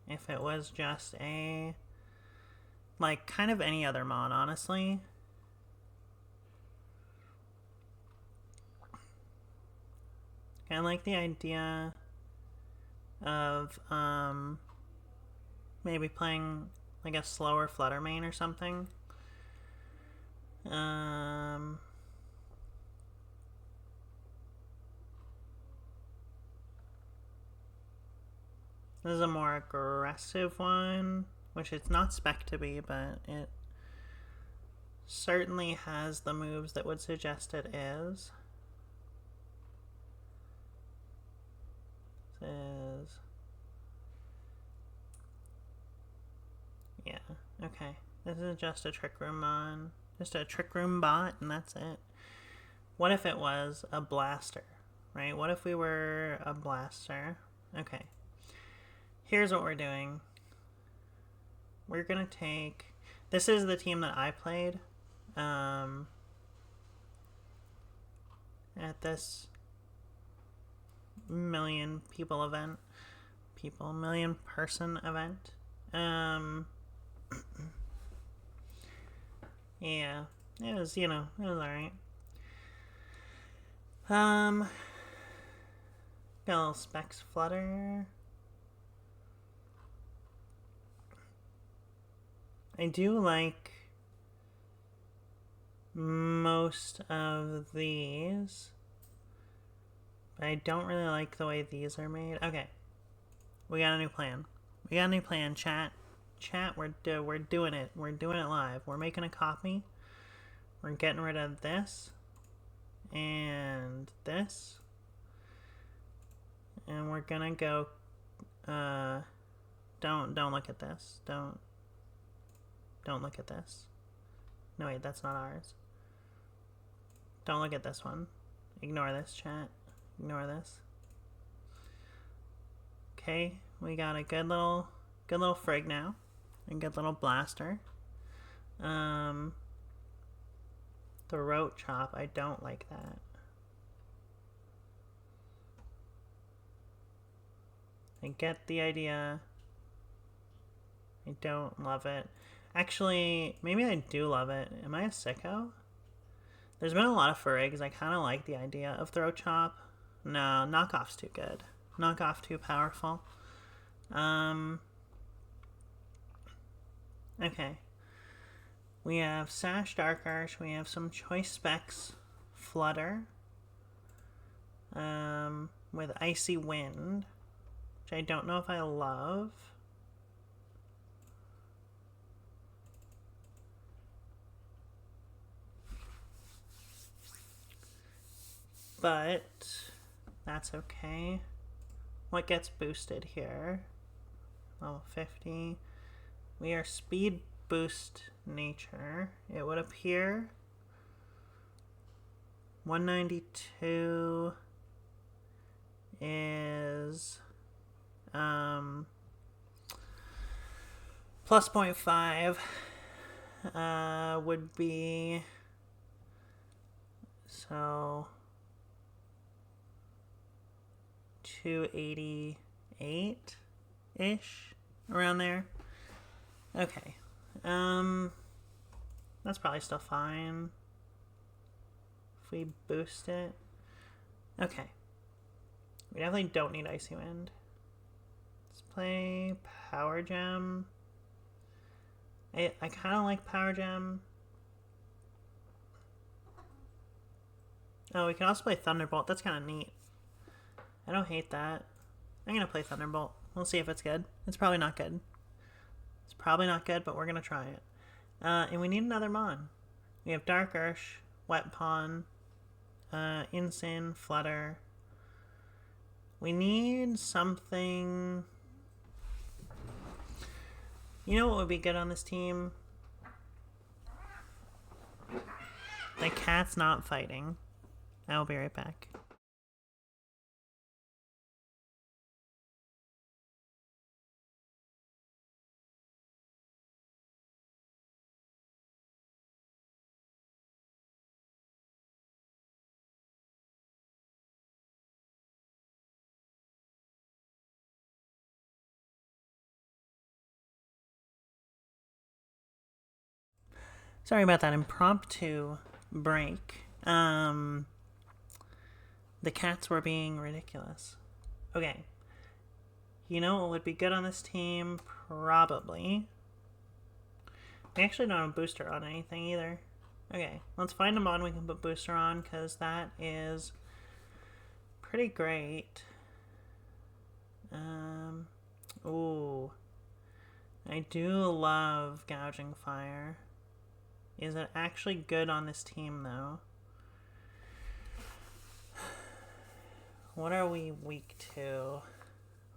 if it was just a, like, kind of any other mon, honestly. I like the idea of maybe playing like a slower Flutter Mane or something. This is a more aggressive one, which it's not spec to be, but it certainly has the moves that would suggest it is. Okay. This is just a Trick Room mon. Just a Trick Room bot, and that's it. What if it was a blaster, right? What if we were a blaster? Okay. Here's what we're doing. We're going to take... This is the team that I played at this million people event. Million person event. Yeah, it was, it was alright. Got a little Specs Flutter. I do like most of these, but I don't really like the way these are made. Okay, we got a new plan. Chat. We're doing it. We're doing it live. We're making a copy. We're getting rid of this and this, and we're gonna go. Don't look at this. Don't look at this. No, wait, that's not ours. Don't look at this one. Ignore this, chat. Ignore this. Okay, we got a good little frig now. A good little blaster. Throat chop, I don't like that. I get the idea. I don't love it. Actually, maybe I do love it. Am I a sicko? There's been a lot of furigs. I kind of like the idea of throat chop. No, knockoff's too good. Knockoff too powerful. Okay. We have Sash Dark Arch. We have some Choice Specs Flutter. With Icy Wind, which I don't know if I love. But that's okay. What gets boosted here? Level 50. We are Speed Boost Nature. It would appear 192 is plus 0.5 would be, so 288-ish, around there. Okay. That's probably still fine if we boost it. Okay. We definitely don't need Icy Wind. Let's play Power Gem. I kind of like Power Gem. Oh, we can also play Thunderbolt. That's kind of neat. I don't hate that. I'm going to play Thunderbolt. We'll see if it's good. It's probably not good. It's probably not good, but we're going to try it. And we need another Mon. We have Dark Ursh, Wet Pawn, Insane, Flutter. We need something... You know what would be good on this team? The cat's not fighting. I'll be right back. Sorry about that impromptu break. The cats were being ridiculous. Okay. You know what would be good on this team? Probably. We actually don't have a booster on anything either. Okay, let's find a mod we can put booster on, because that is pretty great. Ooh. I do love Gouging Fire. Is it actually good on this team, though? What are we weak to?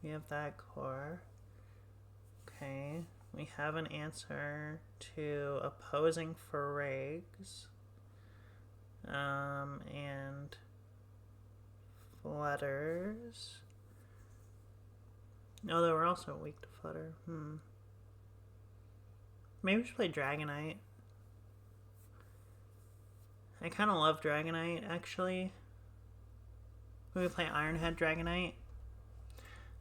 We have that core. Okay. We have an answer to opposing for Regs. And Flutters. Although we're also weak to Flutter. Maybe we should play Dragonite. I kind of love Dragonite, actually. We play Ironhead Dragonite.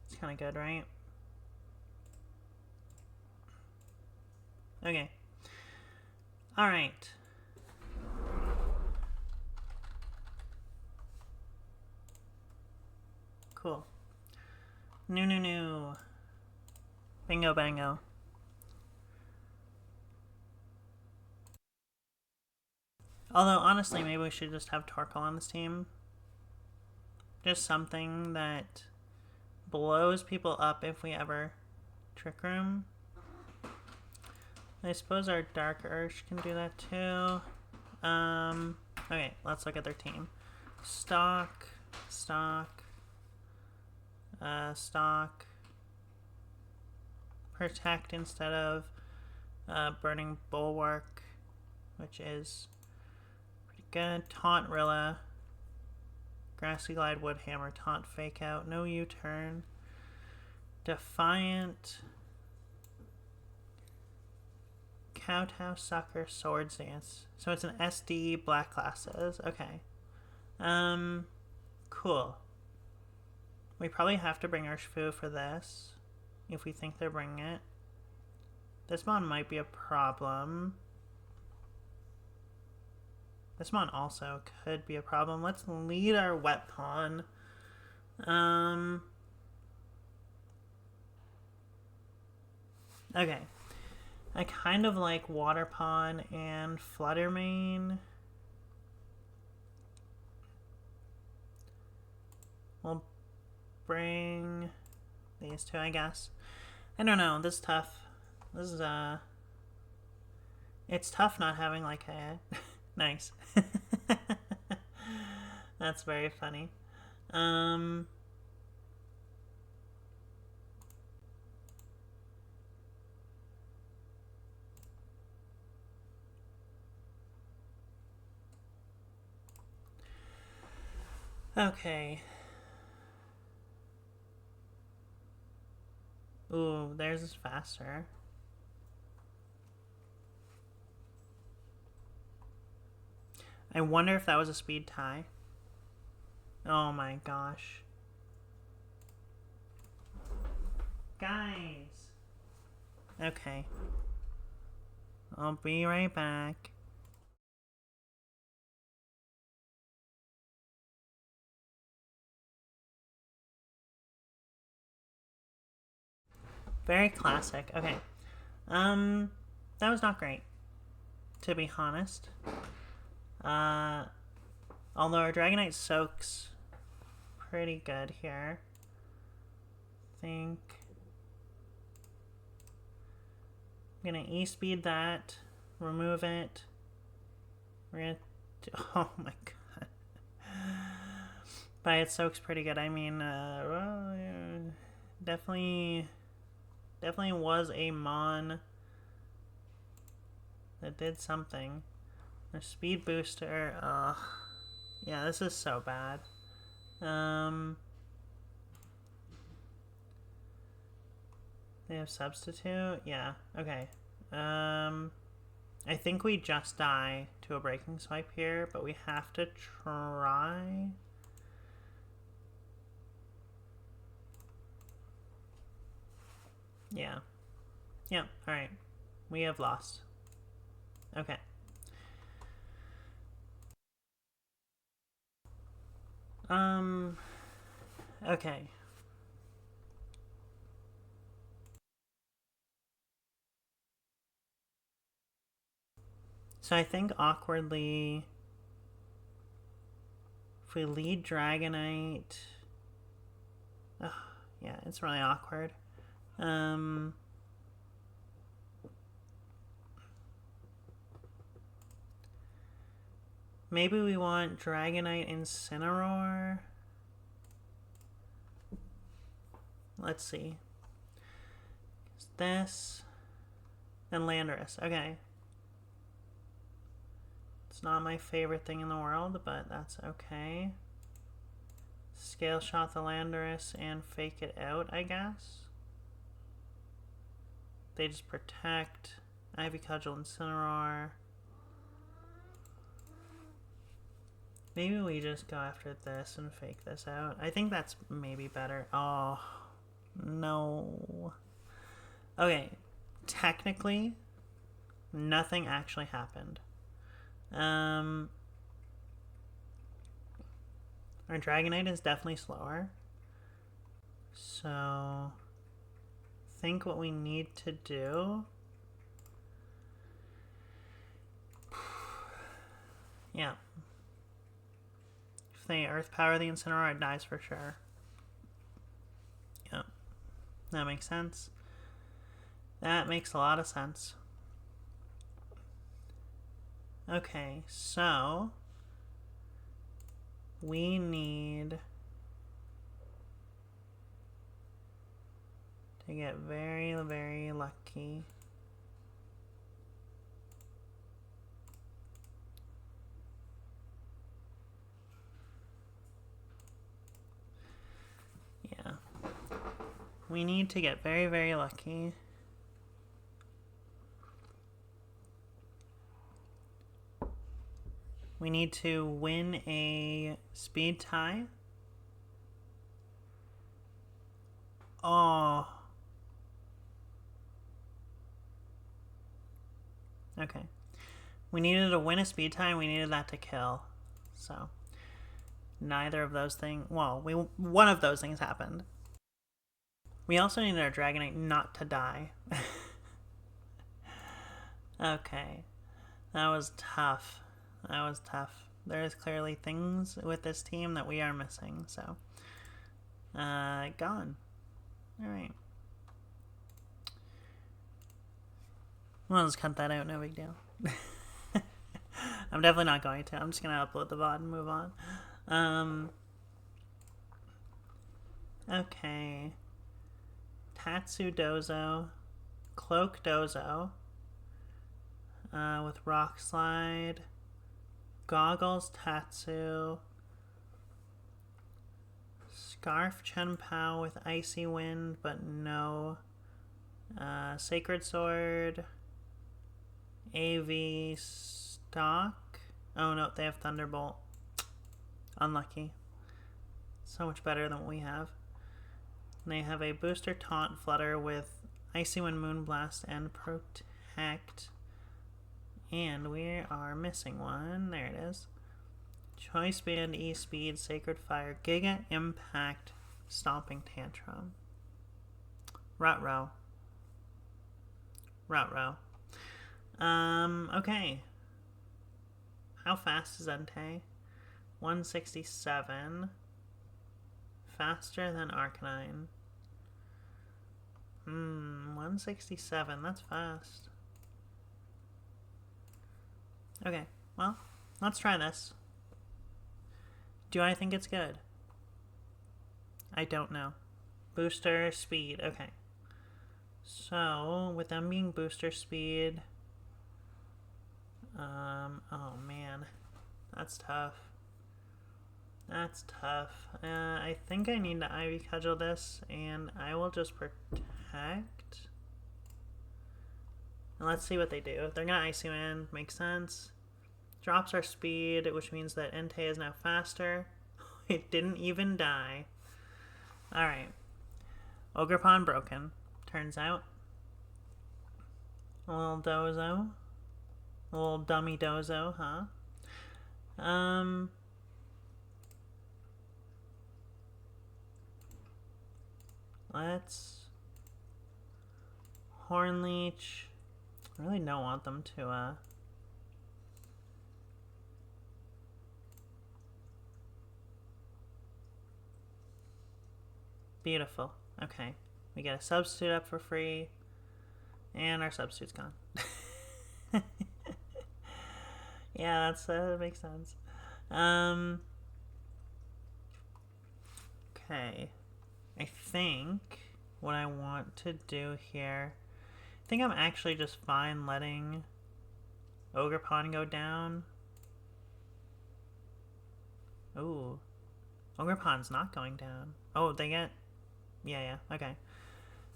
It's kind of good, right? Okay. Alright. Cool. No. Bingo bango. Although, honestly, maybe we should just have Torkoal on this team. Just something that blows people up if we ever Trick Room. I suppose our Dark Urge can do that too. Okay, let's look at their team. Stock. Protect instead of Burning Bulwark, which is pretty good. Taunt Rilla. Grassy Glide, Woodhammer, Taunt, Fake Out, no U-turn. Defiant. Kowtow, Sucker, Swords Dance. So it's an SD, black classes. Okay. Cool. We probably have to bring Urshifu for this, if we think they're bringing it. This mon might be a problem. This mon also could be a problem. Let's lead our Wet Pawn. Okay. I kind of like Water Pawn and Flutter Mane. We'll bring these two, I guess. I don't know. This is tough. This is, it's tough not having, like, a... Nice. That's very funny. Okay. Ooh, theirs is faster. I wonder if that was a speed tie. Oh my gosh. Guys. Okay. I'll be right back. Very classic. Okay. That was not great, to be honest. Although our Dragonite soaks pretty good here. I think I'm gonna E-speed that, remove it. We're gonna oh my god. But it soaks pretty good. I mean, well, yeah, definitely was a mon that did something. A speed booster. Yeah, this is so bad. They have substitute? Yeah, okay. I think we just die to a breaking swipe here, but we have to try. Yeah. Yeah, alright. We have lost. Okay. Okay. So I think awkwardly, if we lead Dragonite, yeah, it's really awkward. Maybe we want Dragonite Incineroar. Let's see. This. And Landorus. Okay. It's not my favorite thing in the world, but that's okay. Scale Shot the Landorus and fake it out, I guess. They just protect. Ivy Cudgel, Incineroar. Maybe we just go after this and fake this out. I think that's maybe better. Oh, no. Okay, technically, nothing actually happened. Our Dragonite is definitely slower. So, I think what we need to do... Yeah. If they Earth Power the Incineroar, it dies for sure. Yep. That makes sense. That makes a lot of sense. Okay, so... we need to get very, very lucky. Yeah. We need to get very, very lucky. We need to win a speed tie. Oh. Okay. We needed to win a speed tie and we needed that to kill. So, neither of those things... well, one of those things happened. We also needed our Dragonite not to die. Okay. That was tough. That was tough. There's clearly things with this team that we are missing, so... gone. Alright. We'll just cut that out, no big deal. I'm definitely not going to. I'm just going to upload the VOD and move on. Okay. Tatsu Dozo. Cloak Dozo. With Rock Slide. Goggles Tatsu. Scarf Chun-Pao with Icy Wind, but no. Sacred Sword. AV Stock. Oh no, they have Thunderbolt. Unlucky. So much better than what we have. They have a Booster Taunt Flutter with Icy Wind, Moonblast, and Protect. And we are missing one. There it is. Choice Band, E-Speed, Sacred Fire, Giga Impact, Stomping Tantrum. Ruh-roh. Ruh-roh. Okay. How fast is Entei? 167. Faster than Arcanine. 167. That's fast. Okay, well, let's try this. Do I think it's good? I don't know. Booster speed. Okay. So, with them being booster speed... oh man. That's tough. That's tough. I think I need to Ivy Cudgel this, and I will just protect. And let's see what they do. They're gonna Icy Wind. Makes sense. Drops our speed, which means that Entei is now faster. It didn't even die. Alright. Ogerpon broken. Turns out. A little Dozo. A little dummy Dozo, huh? Let's... Hornleech. I really don't want them to, Beautiful. Okay. We get a substitute up for free. And our substitute's gone. Yeah, that makes sense. Okay. I think what I want to do here think I'm actually just fine letting Ogerpon go down. Ooh. Ogerpon's not going down. Oh, they get... Yeah, okay. I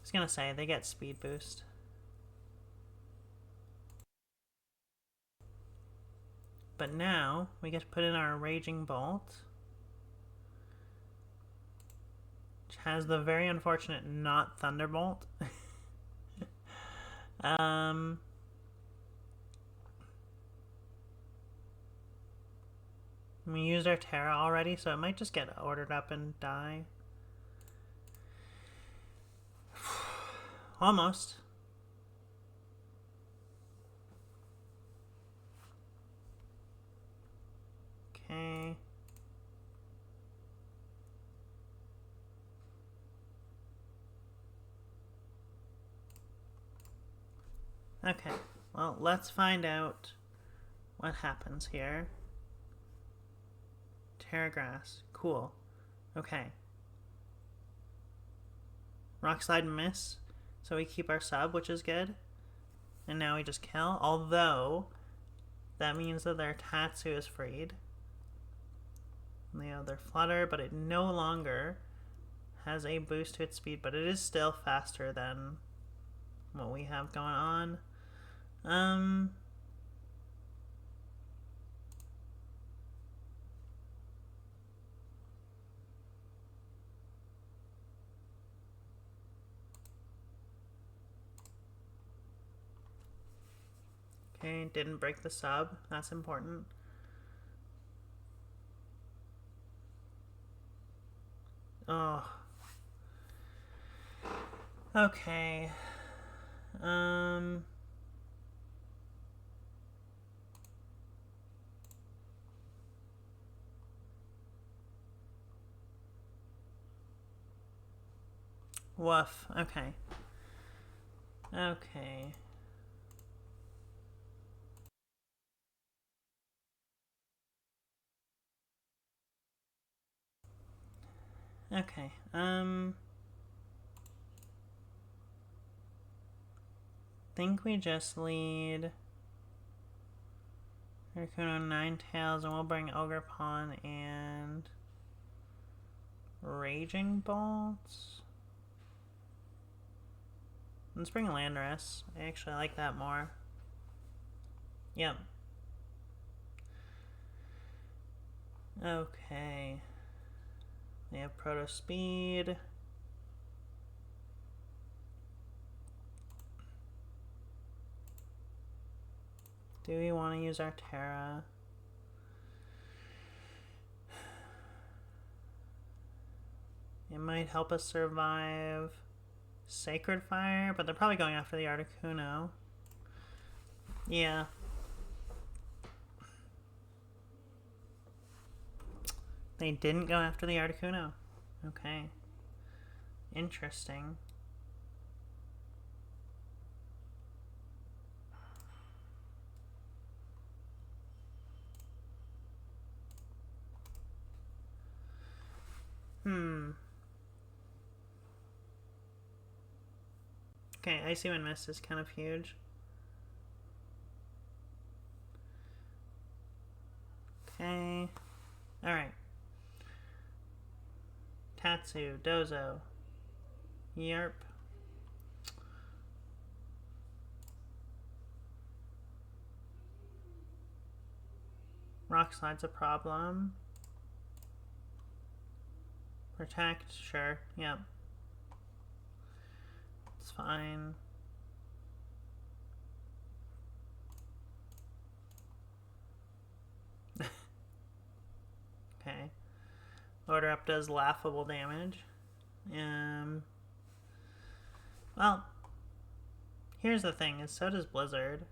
was gonna say, they get speed boost. But now, we get to put in our Raging Bolt. Which has the very unfortunate not Thunderbolt. We used our Terra already, so it might just get ordered up and die. Almost. Okay. Okay, well, let's find out what happens here. Terra Grass. Cool. Okay. Rock Slide and Miss. So we keep our sub, which is good. And now we just kill. Although, that means that their Tatsu is freed. And they have their Flutter, but it no longer has a boost to its speed. But it is still faster than what we have going on. Okay, didn't break the sub. That's important. Oh. Okay. Woof. Okay. Okay. Okay. Think we just lead Articuno, Ninetales, and we'll bring Ogerpon and Raging Bolts. Let's bring Landorus. I actually like that more. Yep. Okay. They have Proto Speed. Do we want to use our Terra? It might help us survive Sacred Fire, but they're probably going after the Articuno. Yeah. They didn't go after the Articuno. Okay. Interesting. Okay, Icy Wind Mist is kind of huge. Okay. Alright. Tatsu, Dozo. Yerp. Rock Slide's a problem. Protect, sure, yep. It's fine. Okay. Order Up does laughable damage. Well, here's the thing, is so does Blizzard.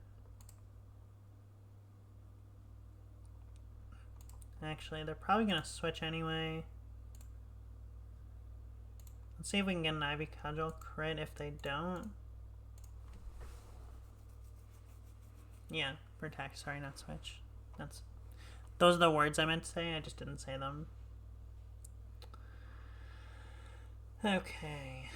Actually, they're probably going to switch anyway. Let's see if we can get an Ivy Cudgel crit if they don't. Yeah, protect. Sorry, not switch. Those are the words I meant to say. I just didn't say them. Okay.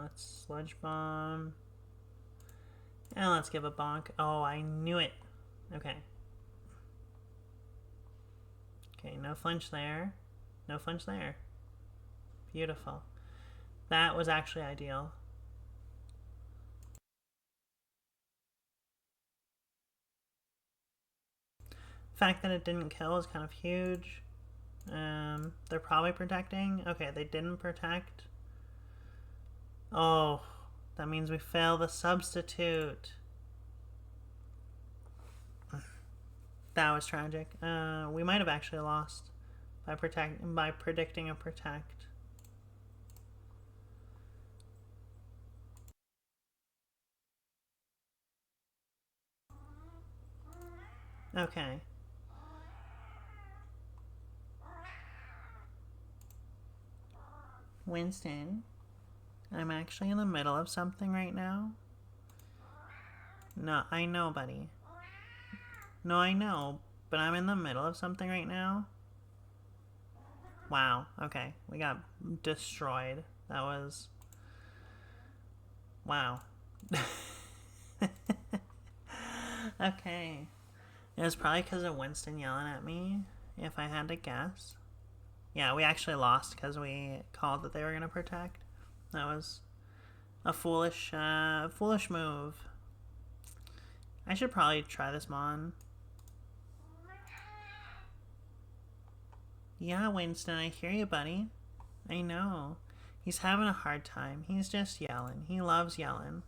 Let's Sludge Bomb. And let's give a bonk. Oh, I knew it. Okay. Okay, no flinch there. No flinch there. Beautiful. That was actually ideal. The fact that it didn't kill is kind of huge. They're probably protecting. Okay, they didn't protect. Oh, that means we fail the substitute. That was tragic. We might have actually lost by predicting a protect. Okay. Winston, I'm actually in the middle of something right now. No, I know, buddy. No, I know, but I'm in the middle of something right now. Wow, okay. We got destroyed. That was... Wow. Okay. It was probably because of Winston yelling at me, if I had to guess. Yeah, we actually lost because we called that they were going to protect. That was a foolish move. I should probably try this Mon. Yeah, Winston, I hear you, buddy. I know. He's having a hard time. He's just yelling. He loves yelling.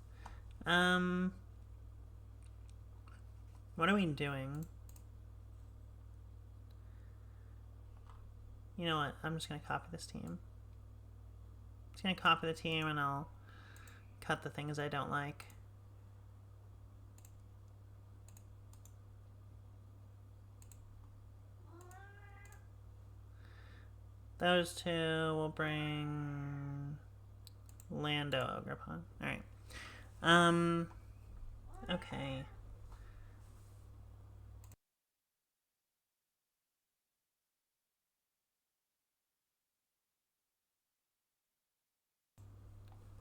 What are we doing? You know what? I'm just going to copy this team. I'm just going to copy the team and I'll cut the things I don't like. Those two will bring Lando Ogrepon. Alright. Okay.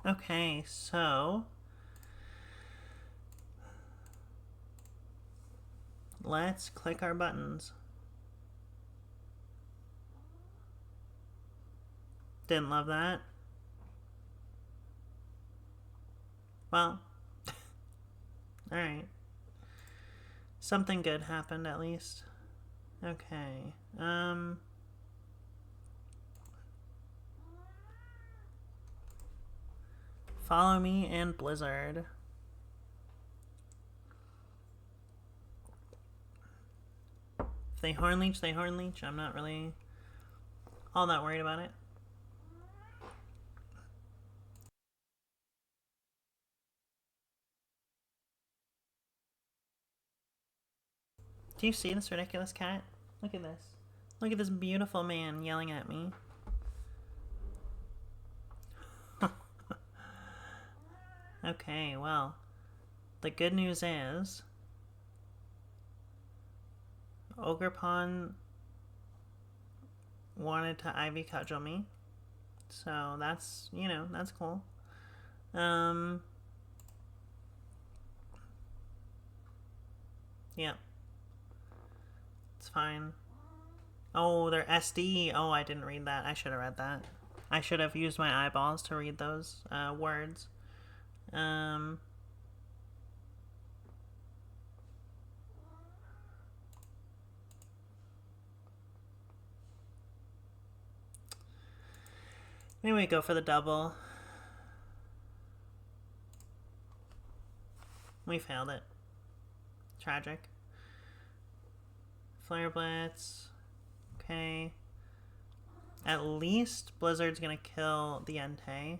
Okay, so let's click our buttons. Didn't love that. Well, alright. Something good happened at least. Okay. Follow me and Blizzard. If they Horn Leech, they Horn Leech. I'm not really all that worried about it. Do you see this ridiculous cat? Look at this. Look at this beautiful man yelling at me. Okay, well, the good news is Ogrepon wanted to Ivy Cudgel me. So that's, you know, that's cool. Yeah. It's fine. Oh, they're SD. Oh, I didn't read that. I should have read that. I should have used my eyeballs to read those words. Maybe we go for the double. We failed it. Tragic. Flare Blitz. Okay. At least Blizzard's gonna kill the Entei.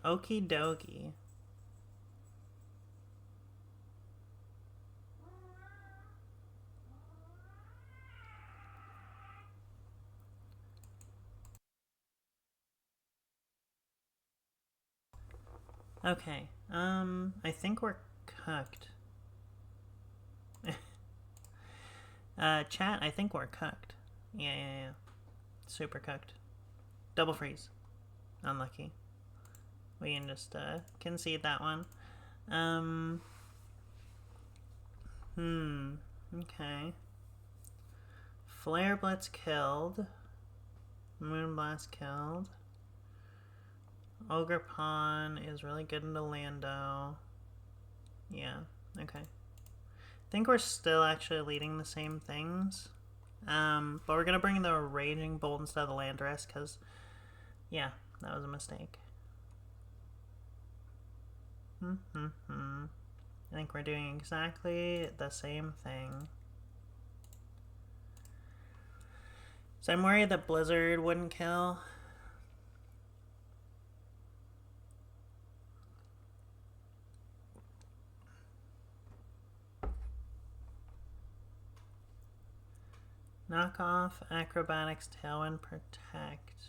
Okie dokie. Okay, I think we're cooked. Chat, I think we're cooked. Yeah. Super cooked. Double freeze. Unlucky. We can just concede that one. Okay. Flare Blitz killed. Moonblast killed. Ogre Pawn is really good into Lando. Yeah, okay. I think we're still actually leading the same things. But we're going to bring the Raging Bolt instead of the Landorus because, yeah, that was a mistake. I think we're doing exactly the same thing. So I'm worried that Blizzard wouldn't kill. Knock off, Acrobatics, Tailwind, Protect.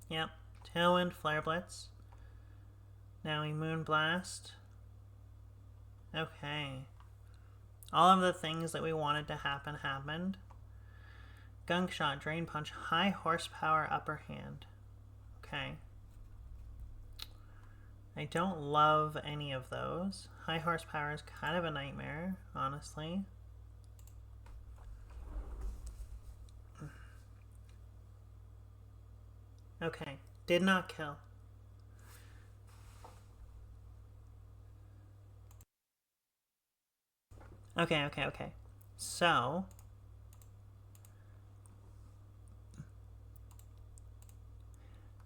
Yep, Tailwind, Flare Blitz. Now we Moonblast. Okay. All of the things that we wanted to happen happened. Gunk Shot, Drain Punch, High Horsepower, Upper Hand. Okay. I don't love any of those. High Horsepower is kind of a nightmare, honestly. Okay, did not kill. Okay. So,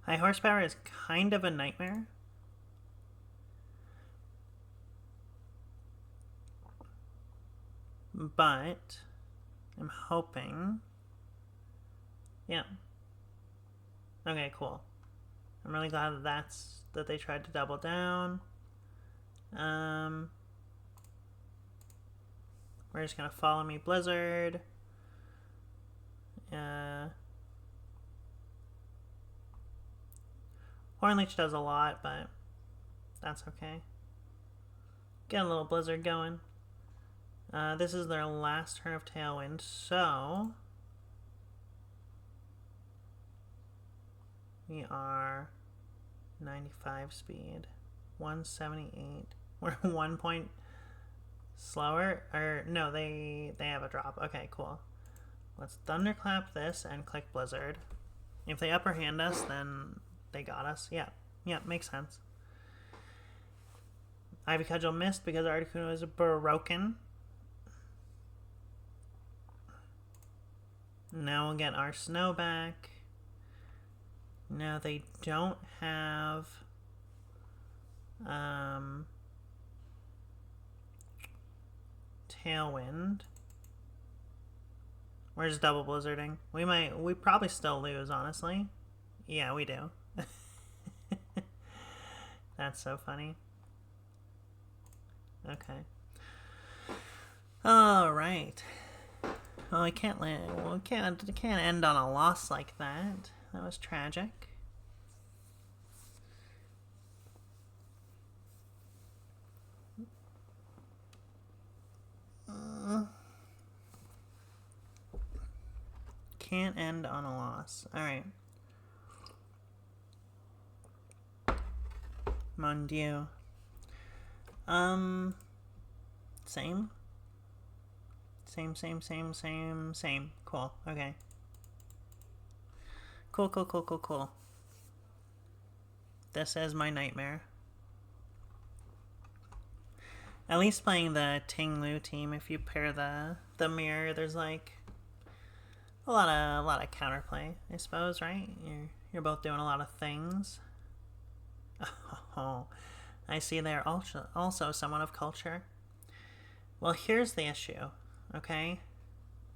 High Horsepower is kind of a nightmare. But I'm hoping. Yeah. Okay, cool. I'm really glad that they tried to double down. We're just gonna follow me, Blizzard. Hornleech does a lot, but that's okay. Get a little Blizzard going. This is their last turn of Tailwind, so we are 95 speed, 178. We're 1 point slower, or no, they have a drop. Okay, cool. Let's Thunderclap this and click Blizzard. If they upper hand us, then they got us. Yeah, makes sense. Ivy Cudgel missed because Articuno is broken. Now we'll get our snow back. Now they don't have Tailwind. We're just double blizzarding. We probably still lose, honestly. Yeah, we do. That's so funny. Okay. All right. Well, we can't end on a loss like that. That was tragic. Can't end on a loss. Alright. Mon Dieu. Same. Cool. Okay. Cool. This is my nightmare. At least playing the Ting Lu team, if you pair the mirror, there's like a lot of counterplay, I suppose, right? You're both doing a lot of things. Oh, I see they're also someone of culture. Well, here's the issue, okay?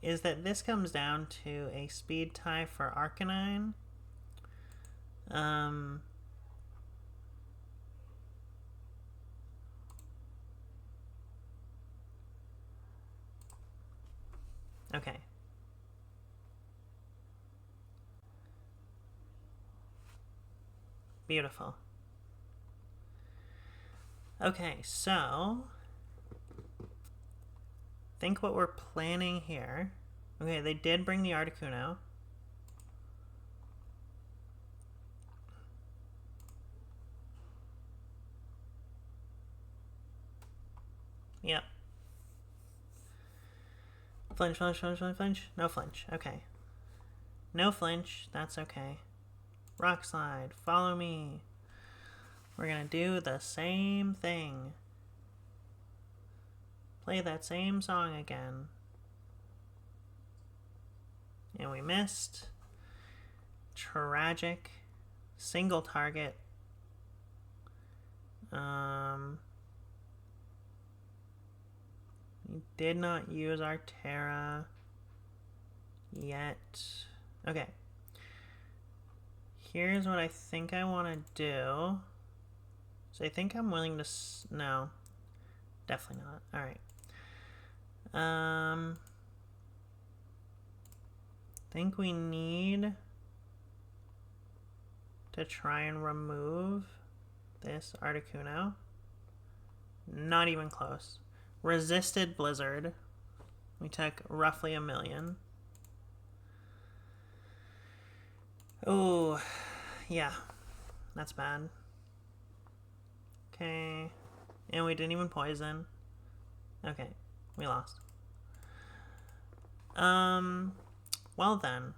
Is that this comes down to a speed tie for Arcanine. Okay. Beautiful. Okay, so think what we're planning here. Okay, they did bring the Articuno. Yep. Flinch, flinch, flinch, flinch, flinch. No flinch. Okay. No flinch. That's okay. Rock slide. Follow me. We're gonna do the same thing. Play that same song again. And we missed. Tragic. Single target. We did not use our Terra yet. Okay. Here's what I think I want to do. So I think I'm willing to... No. Definitely not. Alright. I think we need to try and remove this Articuno. Not even close. Resisted Blizzard. We took roughly 1 million. Oh, yeah. That's bad. Okay. And we didn't even poison. Okay. We lost. Well then.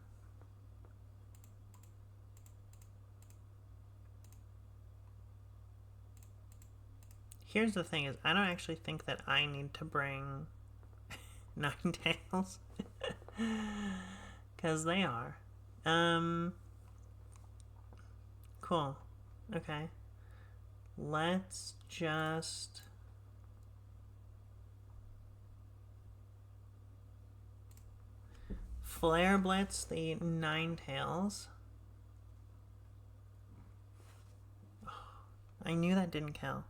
Here's the thing is, I don't actually think that I need to bring Ninetales. Because they are. Cool. Okay. Let's just... Flare Blitz the Ninetales. I knew that didn't kill.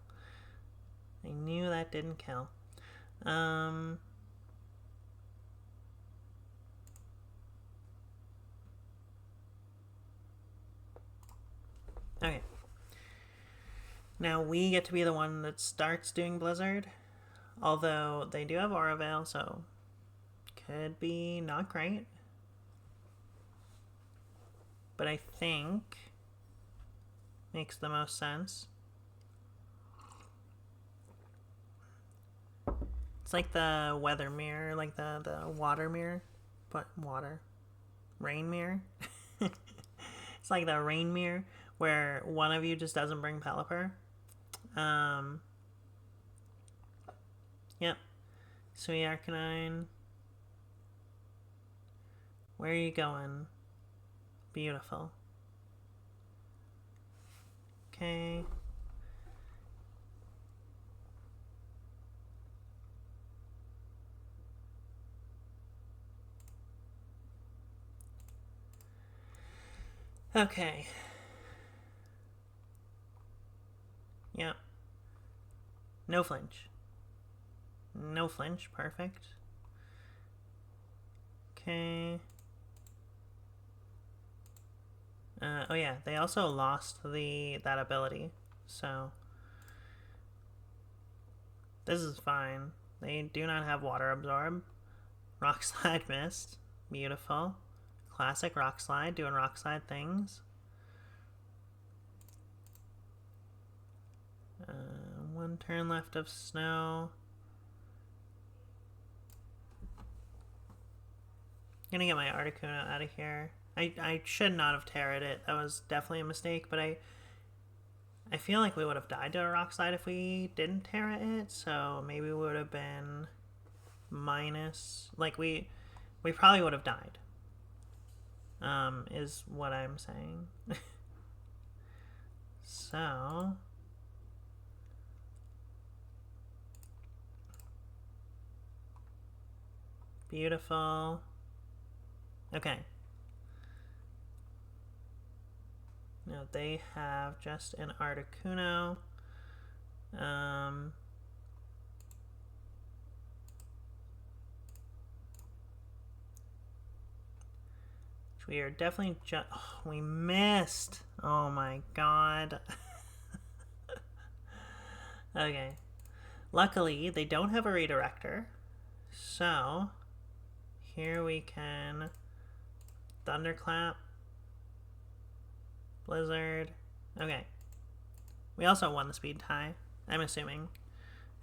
I knew that didn't kill. Okay. Now we get to be the one that starts doing Blizzard. Although they do have Aura Veil, so could be not great. But I think makes the most sense. It's like the weather mirror, like the water mirror, but water. Rain mirror. It's like the rain mirror where one of you just doesn't bring Pelipper. Yep. Sweet Arcanine. Where are you going? Beautiful. Okay. Okay. Yep. No flinch. No flinch. Perfect. Okay. Oh yeah, they also lost that ability, so this is fine. They do not have Water Absorb. Rock Slide missed. Beautiful. Classic Rock Slide, doing Rock Slide things. One turn left of Snow. Gonna get my Articuno out of here. I should not have Terra'd it. That was definitely a mistake, but I feel like we would have died to a Rock Slide if we didn't Terra it, so maybe we would have been minus... Like, we probably would have died. Is what I'm saying. So... Beautiful. Okay. Now they have just an Articuno. Which we are definitely just... Oh, we missed! Oh my god. Okay. Luckily, they don't have a redirector. So, here we can Thunderclap, Blizzard. Okay. We also won the speed tie, I'm assuming.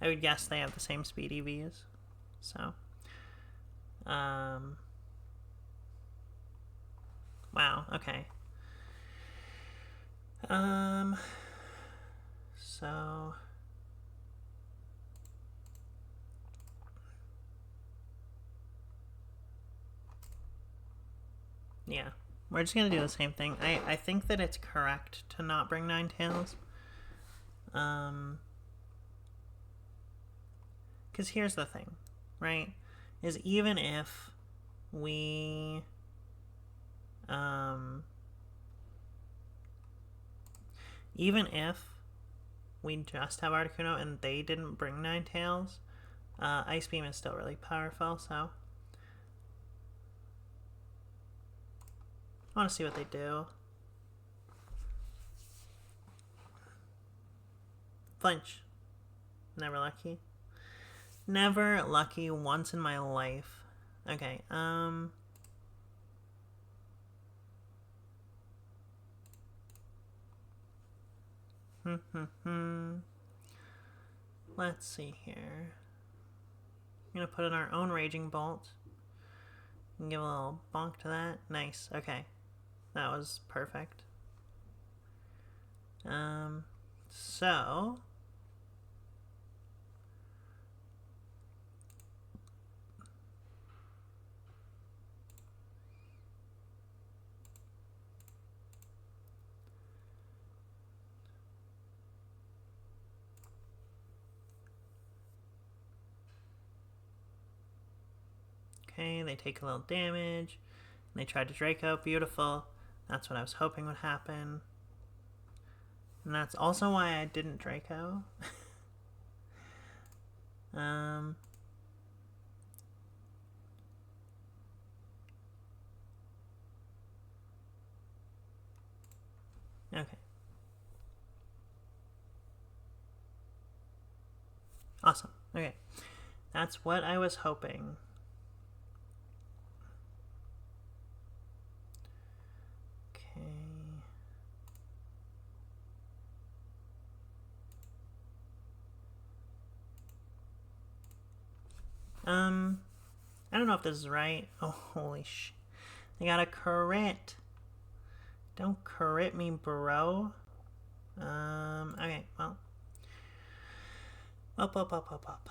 I would guess they have the same speed EVs. So, wow, okay. So yeah, we're just gonna do the same thing. I think that it's correct to not bring Ninetales. Because here's the thing, right? Is even if we just have Articuno and they didn't bring Ninetales, Ice Beam is still really powerful, so I want to see what they do. Flinch. Never lucky. Never lucky once in my life. Okay, let's see here. I'm gonna put in our own Raging Bolt. And give a little bonk to that. Nice, okay. That was perfect. So okay, they take a little damage. They tried to Draco, beautiful. That's what I was hoping would happen. And that's also why I didn't Draco. Okay. Awesome. Okay. That's what I was hoping. I don't know if this is right. Oh, holy sh! They got a crit. Don't crit me, bro. Okay, well. Up.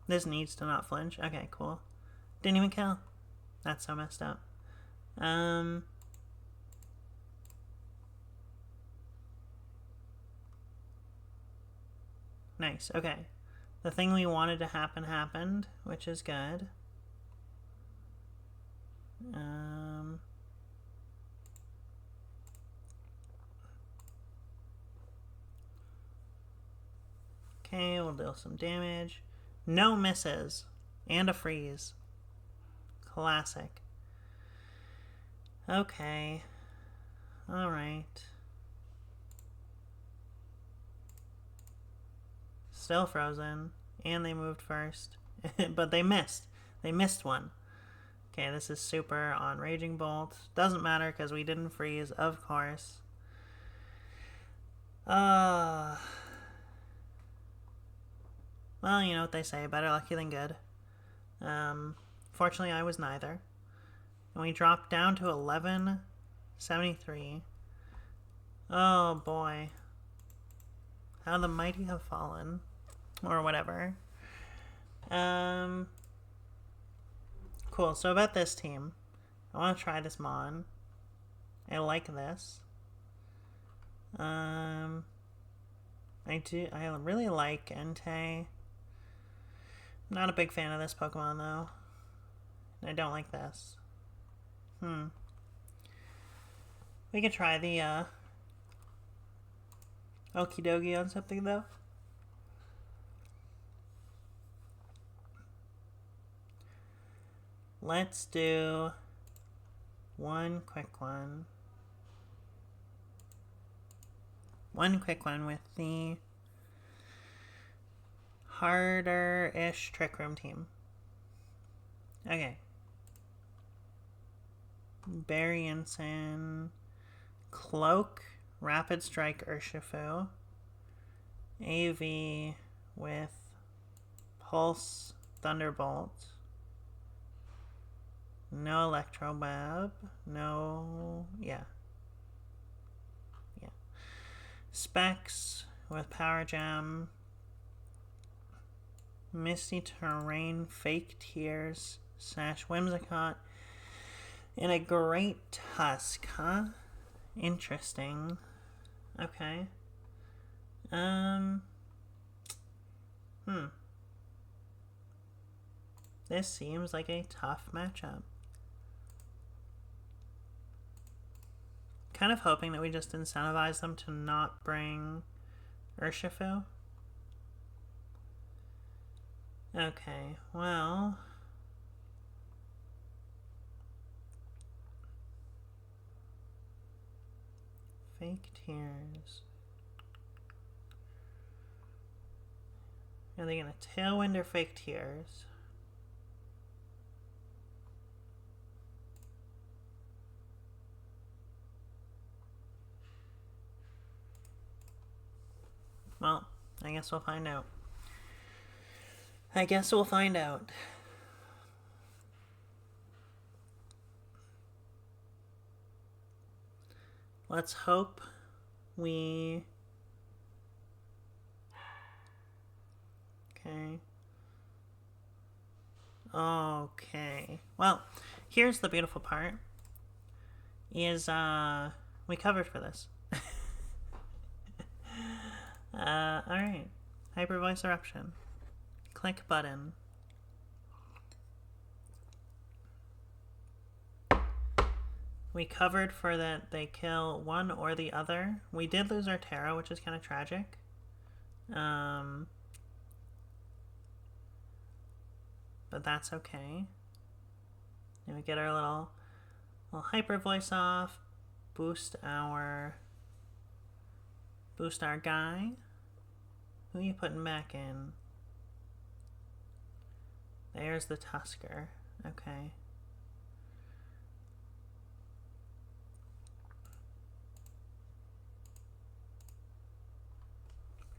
This needs to not flinch. Okay, cool. Didn't even kill. That's so messed up. Nice, okay. The thing we wanted to happen happened, which is good. Okay, we'll deal some damage. No misses. And a freeze. Classic. Okay. Alright. Still frozen. And they moved first. But they missed. They missed one. Okay, this is super on Raging Bolt. Doesn't matter because we didn't freeze, of course. Well, you know what they say, better lucky than good. Fortunately, I was neither. And we dropped down to 1173. Oh boy. How the mighty have fallen. Or whatever. Cool, so about this team. I want to try this Mon. I like this. I really like Entei. Not a big fan of this Pokemon though. I don't like this. We could try the Okie dokie on something though. Let's do one quick one. One quick one with the harder-ish Trick Room team. Okay. Berrienson, Cloak, Rapid Strike Urshifu, AV with Pulse, Thunderbolt, no Electro Web, no, yeah. Specs with Power Gem, Misty Terrain, Fake Tears, Sash Whimsicott, and a Great Tusk, huh? Interesting. Okay. This seems like a tough matchup. Kind of hoping that we just incentivize them to not bring Urshifu. Okay, well... Fake Tears. Are they gonna Tailwind or Fake Tears? Well, I guess we'll find out. Let's hope we... Okay. Well, here's the beautiful part. We covered for this. Alright. Hyper Voice Eruption. Click button. We covered for that they kill one or the other. We did lose our Terra, which is kind of tragic. But that's okay. And we get our little Hyper Voice off. Boost our guy. Who are you putting back in? There's the Tusker. Okay.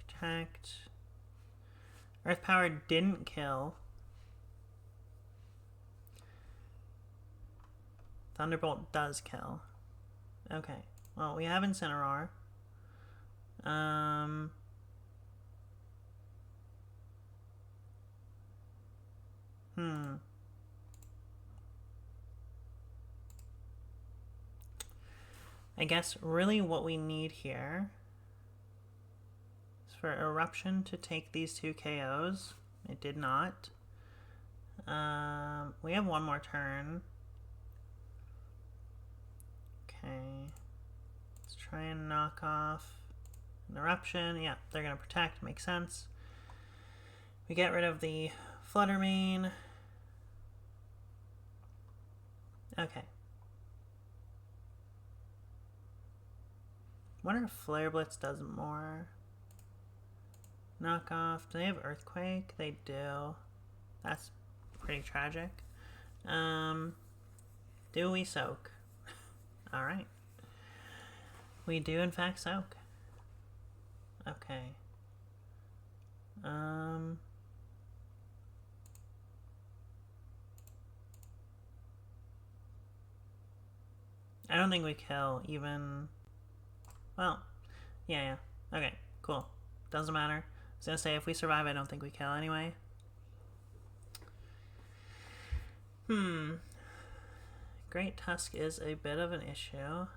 Protect. Earth Power didn't kill. Thunderbolt does kill. Okay. Well, we have Incineroar. I guess really what we need here is for Eruption to take these two KOs. It did not. We have one more turn. Okay. Let's try and knock off an Eruption. Yeah, they're going to protect. Makes sense. We get rid of the Flutter Mane. Okay. Wonder if Flare Blitz does more. Knock off. Do they have Earthquake? They do. That's pretty tragic. Do we soak? Alright. We do in fact soak. Okay. I don't think we kill even... Well, yeah. Okay, cool. Doesn't matter. I was gonna say, if we survive, I don't think we kill anyway. Great Tusk is a bit of an issue.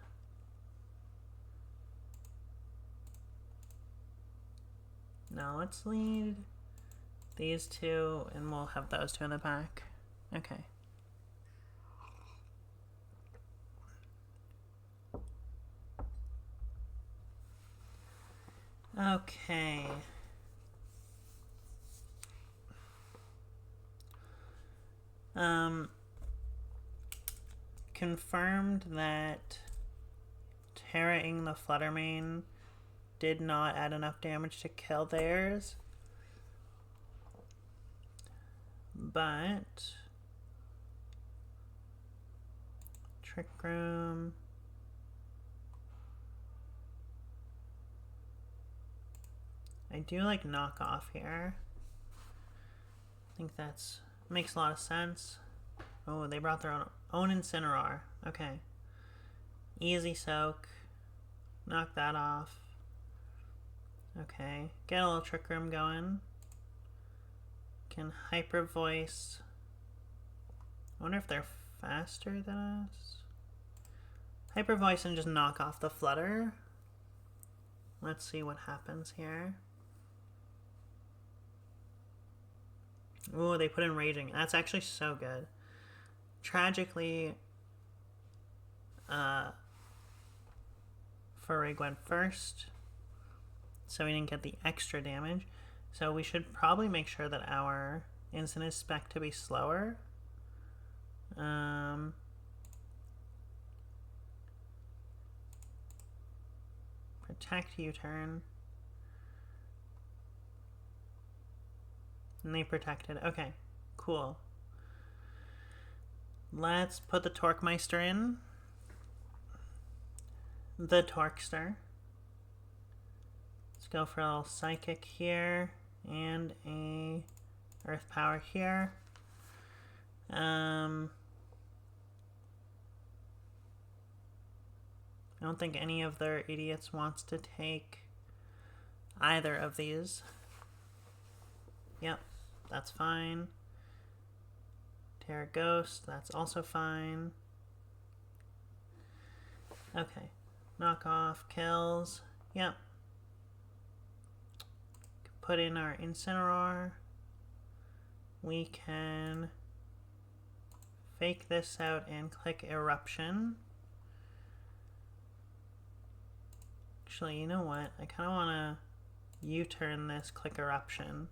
Now let's lead these two, and we'll have those two in the back. Okay. Okay. confirmed that Terra-ing the Fluttermane did not add enough damage to kill theirs. But Trick Room. I do like knockoff here. I think that's makes a lot of sense. Oh, they brought their own Incineroar. Okay. Easy soak. Knock that off. Okay. Get a little Trick Room going. Can Hyper Voice. I wonder if they're faster than us. Hyper Voice and just knock off the Flutter. Let's see what happens here. Ooh, they put in Raging. That's actually so good. Tragically, Furrig went first, so we didn't get the extra damage. So we should probably make sure that our instant is spec to be slower. Protect U-turn. And they protected. Okay, cool. Let's put the Torquemeister in. The Torkster. Let's go for a little Psychic here and a Earth Power here. I don't think any of their idiots wants to take either of these. Yep, that's fine. Terra Ghost, that's also fine. Okay, knock off, kills. Yep. Put in our Incineroar. We can fake this out and click Eruption. Actually, you know what? I kind of want to U-turn this, click Eruption.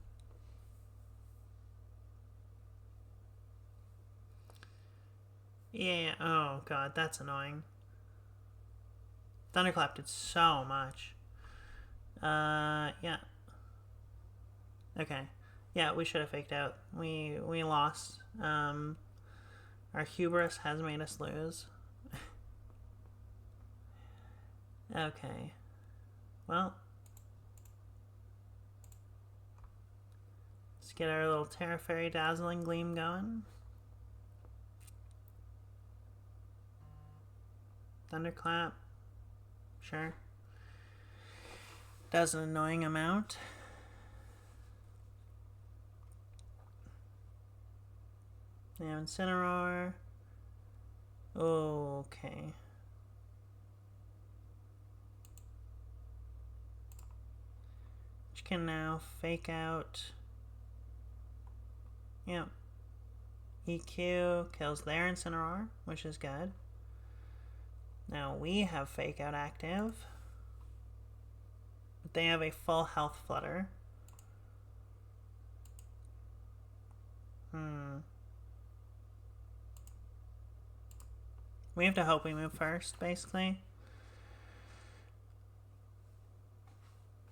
Yeah, oh god, that's annoying. Thunderclap did so much. Yeah. Okay. Yeah, we should have faked out. We lost. Our hubris has made us lose. Okay. Well. Let's get our little Terra Fairy Dazzling Gleam going. Thunderclap. Sure. Does an annoying amount. Now Incineroar. Okay. Which can now fake out. Yep. EQ kills their Incineroar, which is good. Now we have Fake Out active. But they have a full health Flutter. We have to hope we move first, basically.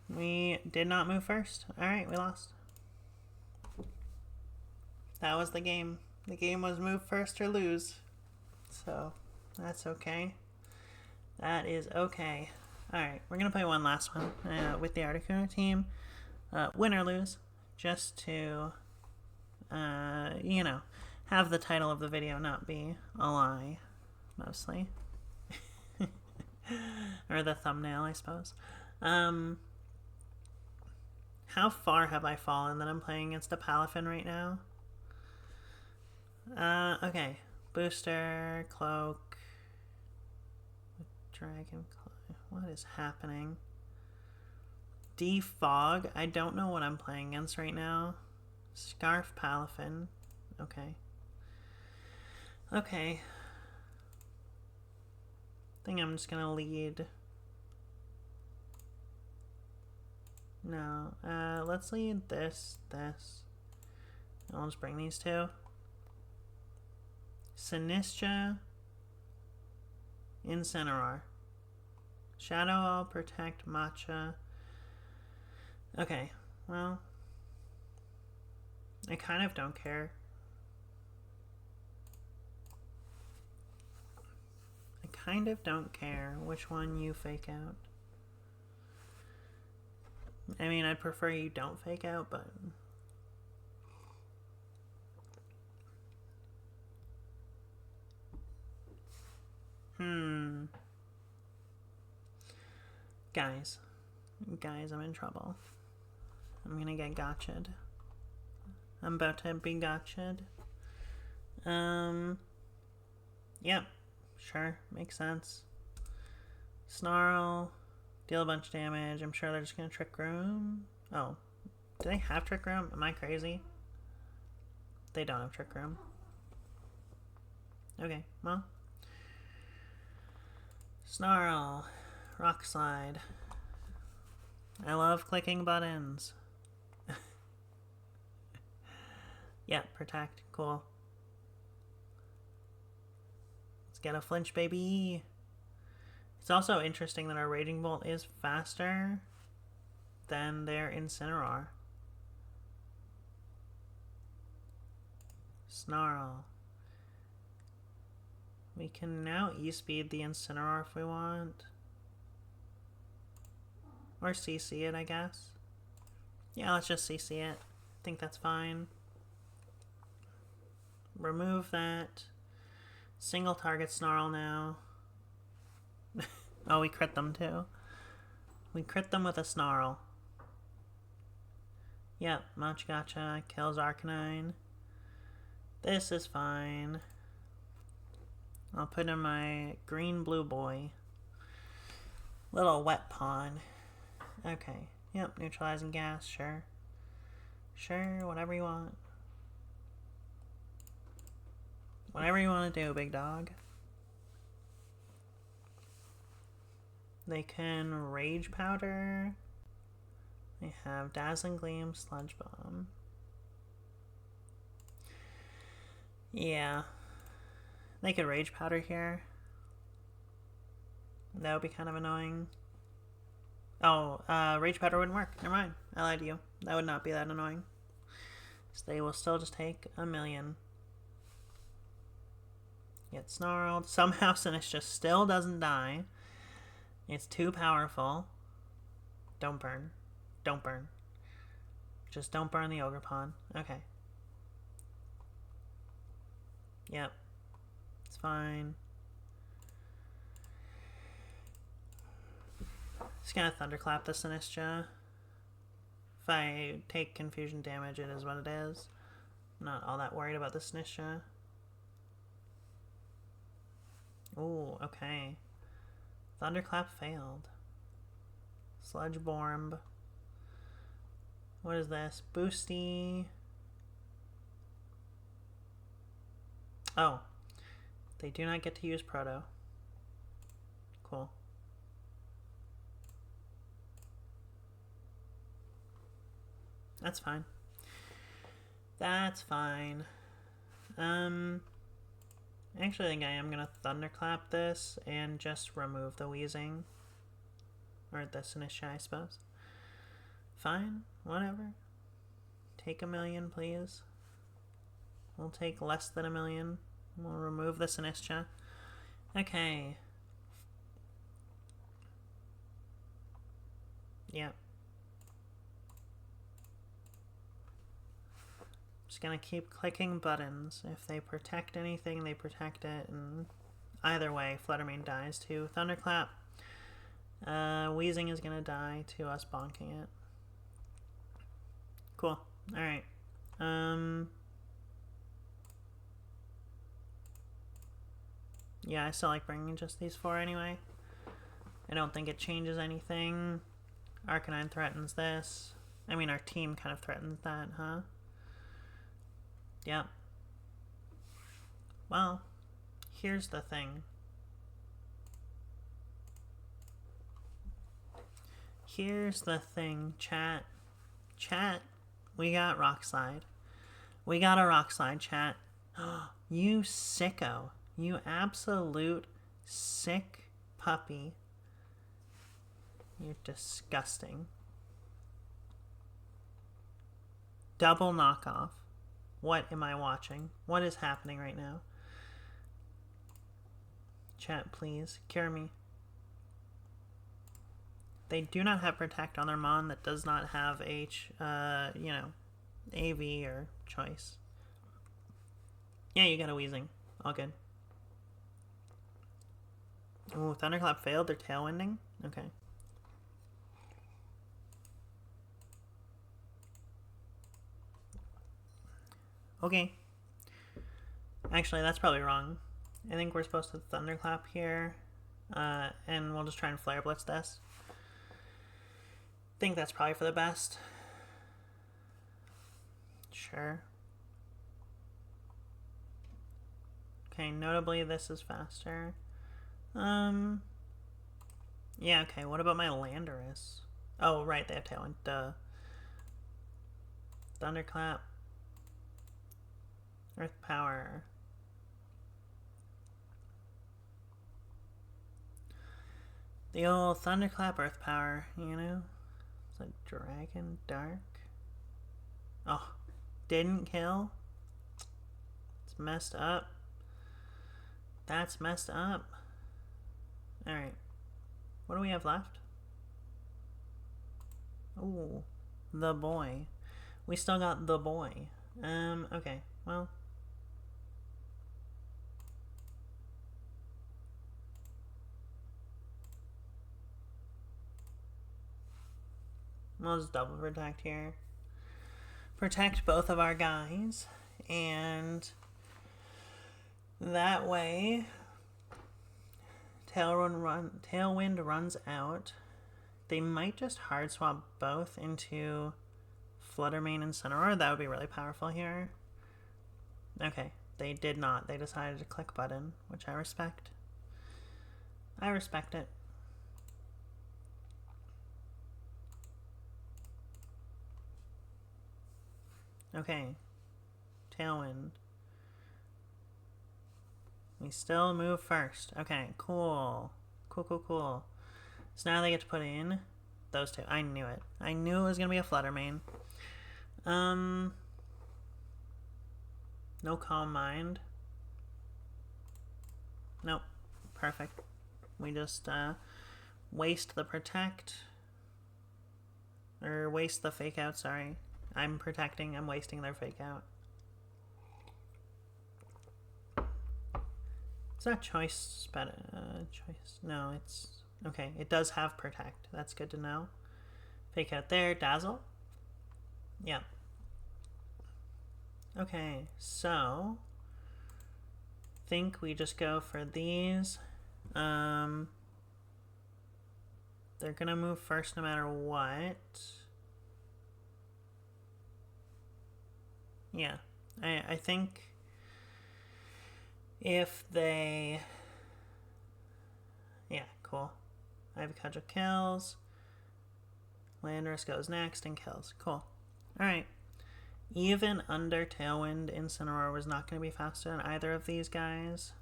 We did not move first. Alright, we lost. That was the game. The game was move first or lose. So, that's okay. That is okay. Alright, we're going to play one last one with the Articuno team. Win or lose. Just to, you know, have the title of the video not be a lie, mostly. Or the thumbnail, I suppose. How far have I fallen that I'm playing against a Palafin right now? Okay. Booster, Cloak, Dragon Claw. What is happening? Defog. I don't know what I'm playing against right now. Scarf Palafin. Okay. Okay. I think I'm just gonna lead. No. Let's lead this. I'll just bring these two. Sinistra Incineroar. Shadow I'll protect Matcha. Okay, well, I kind of don't care. I kind of don't care which one you fake out. I mean, I'd prefer you don't fake out, but... Guys, I'm in trouble. I'm gonna get gotcha'd. I'm about to be gotcha'd. Yep, sure, makes sense. Snarl, deal a bunch of damage. I'm sure they're just gonna Trick Room. Oh, do they have Trick Room? Am I crazy? They don't have Trick Room. Okay, well. Snarl, Rock Slide. I love clicking buttons. Yeah, protect. Cool. Let's get a flinch, baby. It's also interesting that our Raging Bolt is faster than their Incineroar. Snarl. We can now E-speed the Incineroar if we want. Or CC it, I guess. Yeah, let's just CC it. I think that's fine. Remove that. Single target Snarl now. Oh, we crit them too. We crit them with a Snarl. Yep, Much Gotcha kills Arcanine. This is fine. I'll put in my green blue boy. Little wet pawn. Okay. Yep, neutralizing gas, sure. Sure, whatever you want. Whatever you want to do, big dog. They can Rage Powder. They have Dazzling Gleam, Sludge Bomb. Yeah. They could Rage Powder here. That would be kind of annoying. Oh, Rage Powder wouldn't work. Never mind. I lied to you. That would not be that annoying. So they will still just take 1,000,000. Get snarled. Somehow Sinistcha still doesn't die. It's too powerful. Don't burn. Don't burn. Just don't burn the Ogerpon. Okay. Yep. It's fine. Just gonna Thunderclap the Sinistcha. If I take confusion damage, it is what it is. I'm not all that worried about the Sinistcha. Ooh, okay. Thunderclap failed. Sludge Bomb. What is this? Boosty. Oh. They do not get to use Proto. Cool. That's fine. That's fine. Actually, I think I am gonna Thunderclap this and just remove the Wheezing. Or the Sinistcha, I suppose. Fine, whatever. Take 1,000,000, please. We'll take less than 1,000,000. We'll remove the Sinistcha. Okay. Yep. Just gonna keep clicking buttons. If they protect anything, they protect it, and either way, Fluttermane dies to Thunderclap. Wheezing is gonna die to us bonking it. Cool. Alright. Yeah, I still like bringing just these 4 anyway. I don't think it changes anything. Arcanine threatens this. I mean, our team kind of threatens that, huh? Yep. Well, here's the thing. Here's the thing, chat. Chat, we got Rock Slide. We got a Rock Slide, chat. You sicko. You absolute Sick puppy. You're disgusting. Double knockoff. What am I watching? What is happening right now? Chat, please. Cure me. They do not have Protect on their Mon that does not have AV or Choice. Yeah, you got a Weezing. All good. Ooh, Thunderclap failed. They're Tailwinding? Okay. Okay. Actually, that's probably wrong. I think we're supposed to Thunderclap here. And we'll just try and Flare Blitz this. I think that's probably for the best. Sure. Okay, notably this is faster. Yeah, okay, what about my Landorus? Oh, right, they have Tailwind. Duh. Thunderclap. Earth Power. The old Thunderclap Earth Power, you know? It's a Dragon Dark. Oh, didn't kill? It's messed up. That's messed up. Alright. What do we have left? Ooh, the boy. We still got the boy. Okay, well. We'll just double protect here. Protect both of our guys. And that way, Tailwind runs out. They might just hard swap both into Fluttermane and Cineroar. That would be really powerful here. Okay, they did not. They decided to click button, which I respect. I respect it. Okay, Tailwind. We still move first. Okay, cool. Cool. So now they get to put in those two. I knew it. I knew it was going to be a Fluttermane. No Calm Mind. Nope. Perfect. We just waste the Protect. Or waste the Fake Out, sorry. I'm protecting, I'm wasting their Fake Out. It's not Choice, but Choice. No, it's okay. It does have Protect. That's good to know. Fake Out there, Dazzle. Yeah. Okay, so think we just go for these. They're gonna move first no matter what. Yeah, I think if they... Yeah, cool. I have a Cudgel kills. Landorus goes next and kills. Cool. Alright. Even under Tailwind, Incineroar was not going to be faster than either of these guys.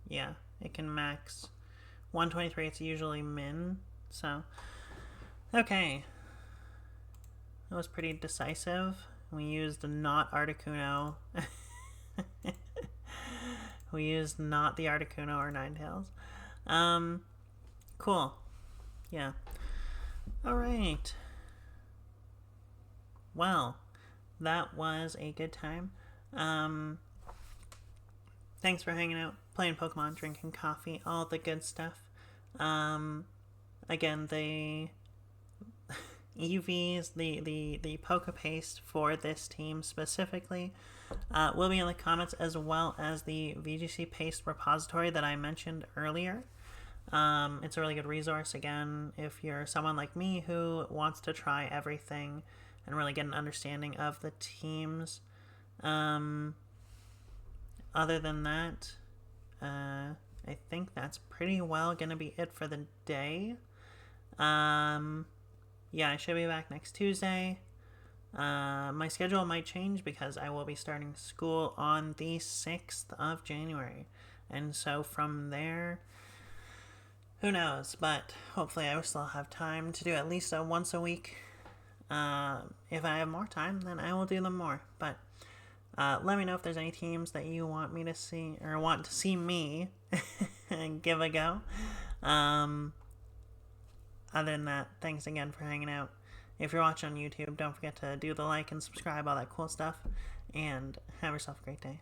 Yeah, it can max 123. It's usually min. So, okay. That was pretty decisive. We used not Articuno. We used not the Articuno or Ninetales. Cool. Yeah. Alright. Well, that was a good time. Thanks for hanging out, playing Pokemon, drinking coffee, all the good stuff. Again, the EVs, the Pokepaste for this team specifically will be in the comments, as well as the VGC Paste repository that I mentioned earlier. It's a really good resource, again, if you're someone like me who wants to try everything and really get an understanding of the teams. Other than that, I think that's pretty well going to be it for the day. Yeah, I should be back next Tuesday. My schedule might change because I will be starting school on the 6th of January. And so from there, who knows? But hopefully I will still have time to do at least a once a week. If I have more time, then I will do them more. But let me know if there's any teams that you want me to see, or want to see me give a go. Other than that, thanks again for hanging out. If you're watching on YouTube, don't forget to do the like and subscribe, all that cool stuff. And have yourself a great day.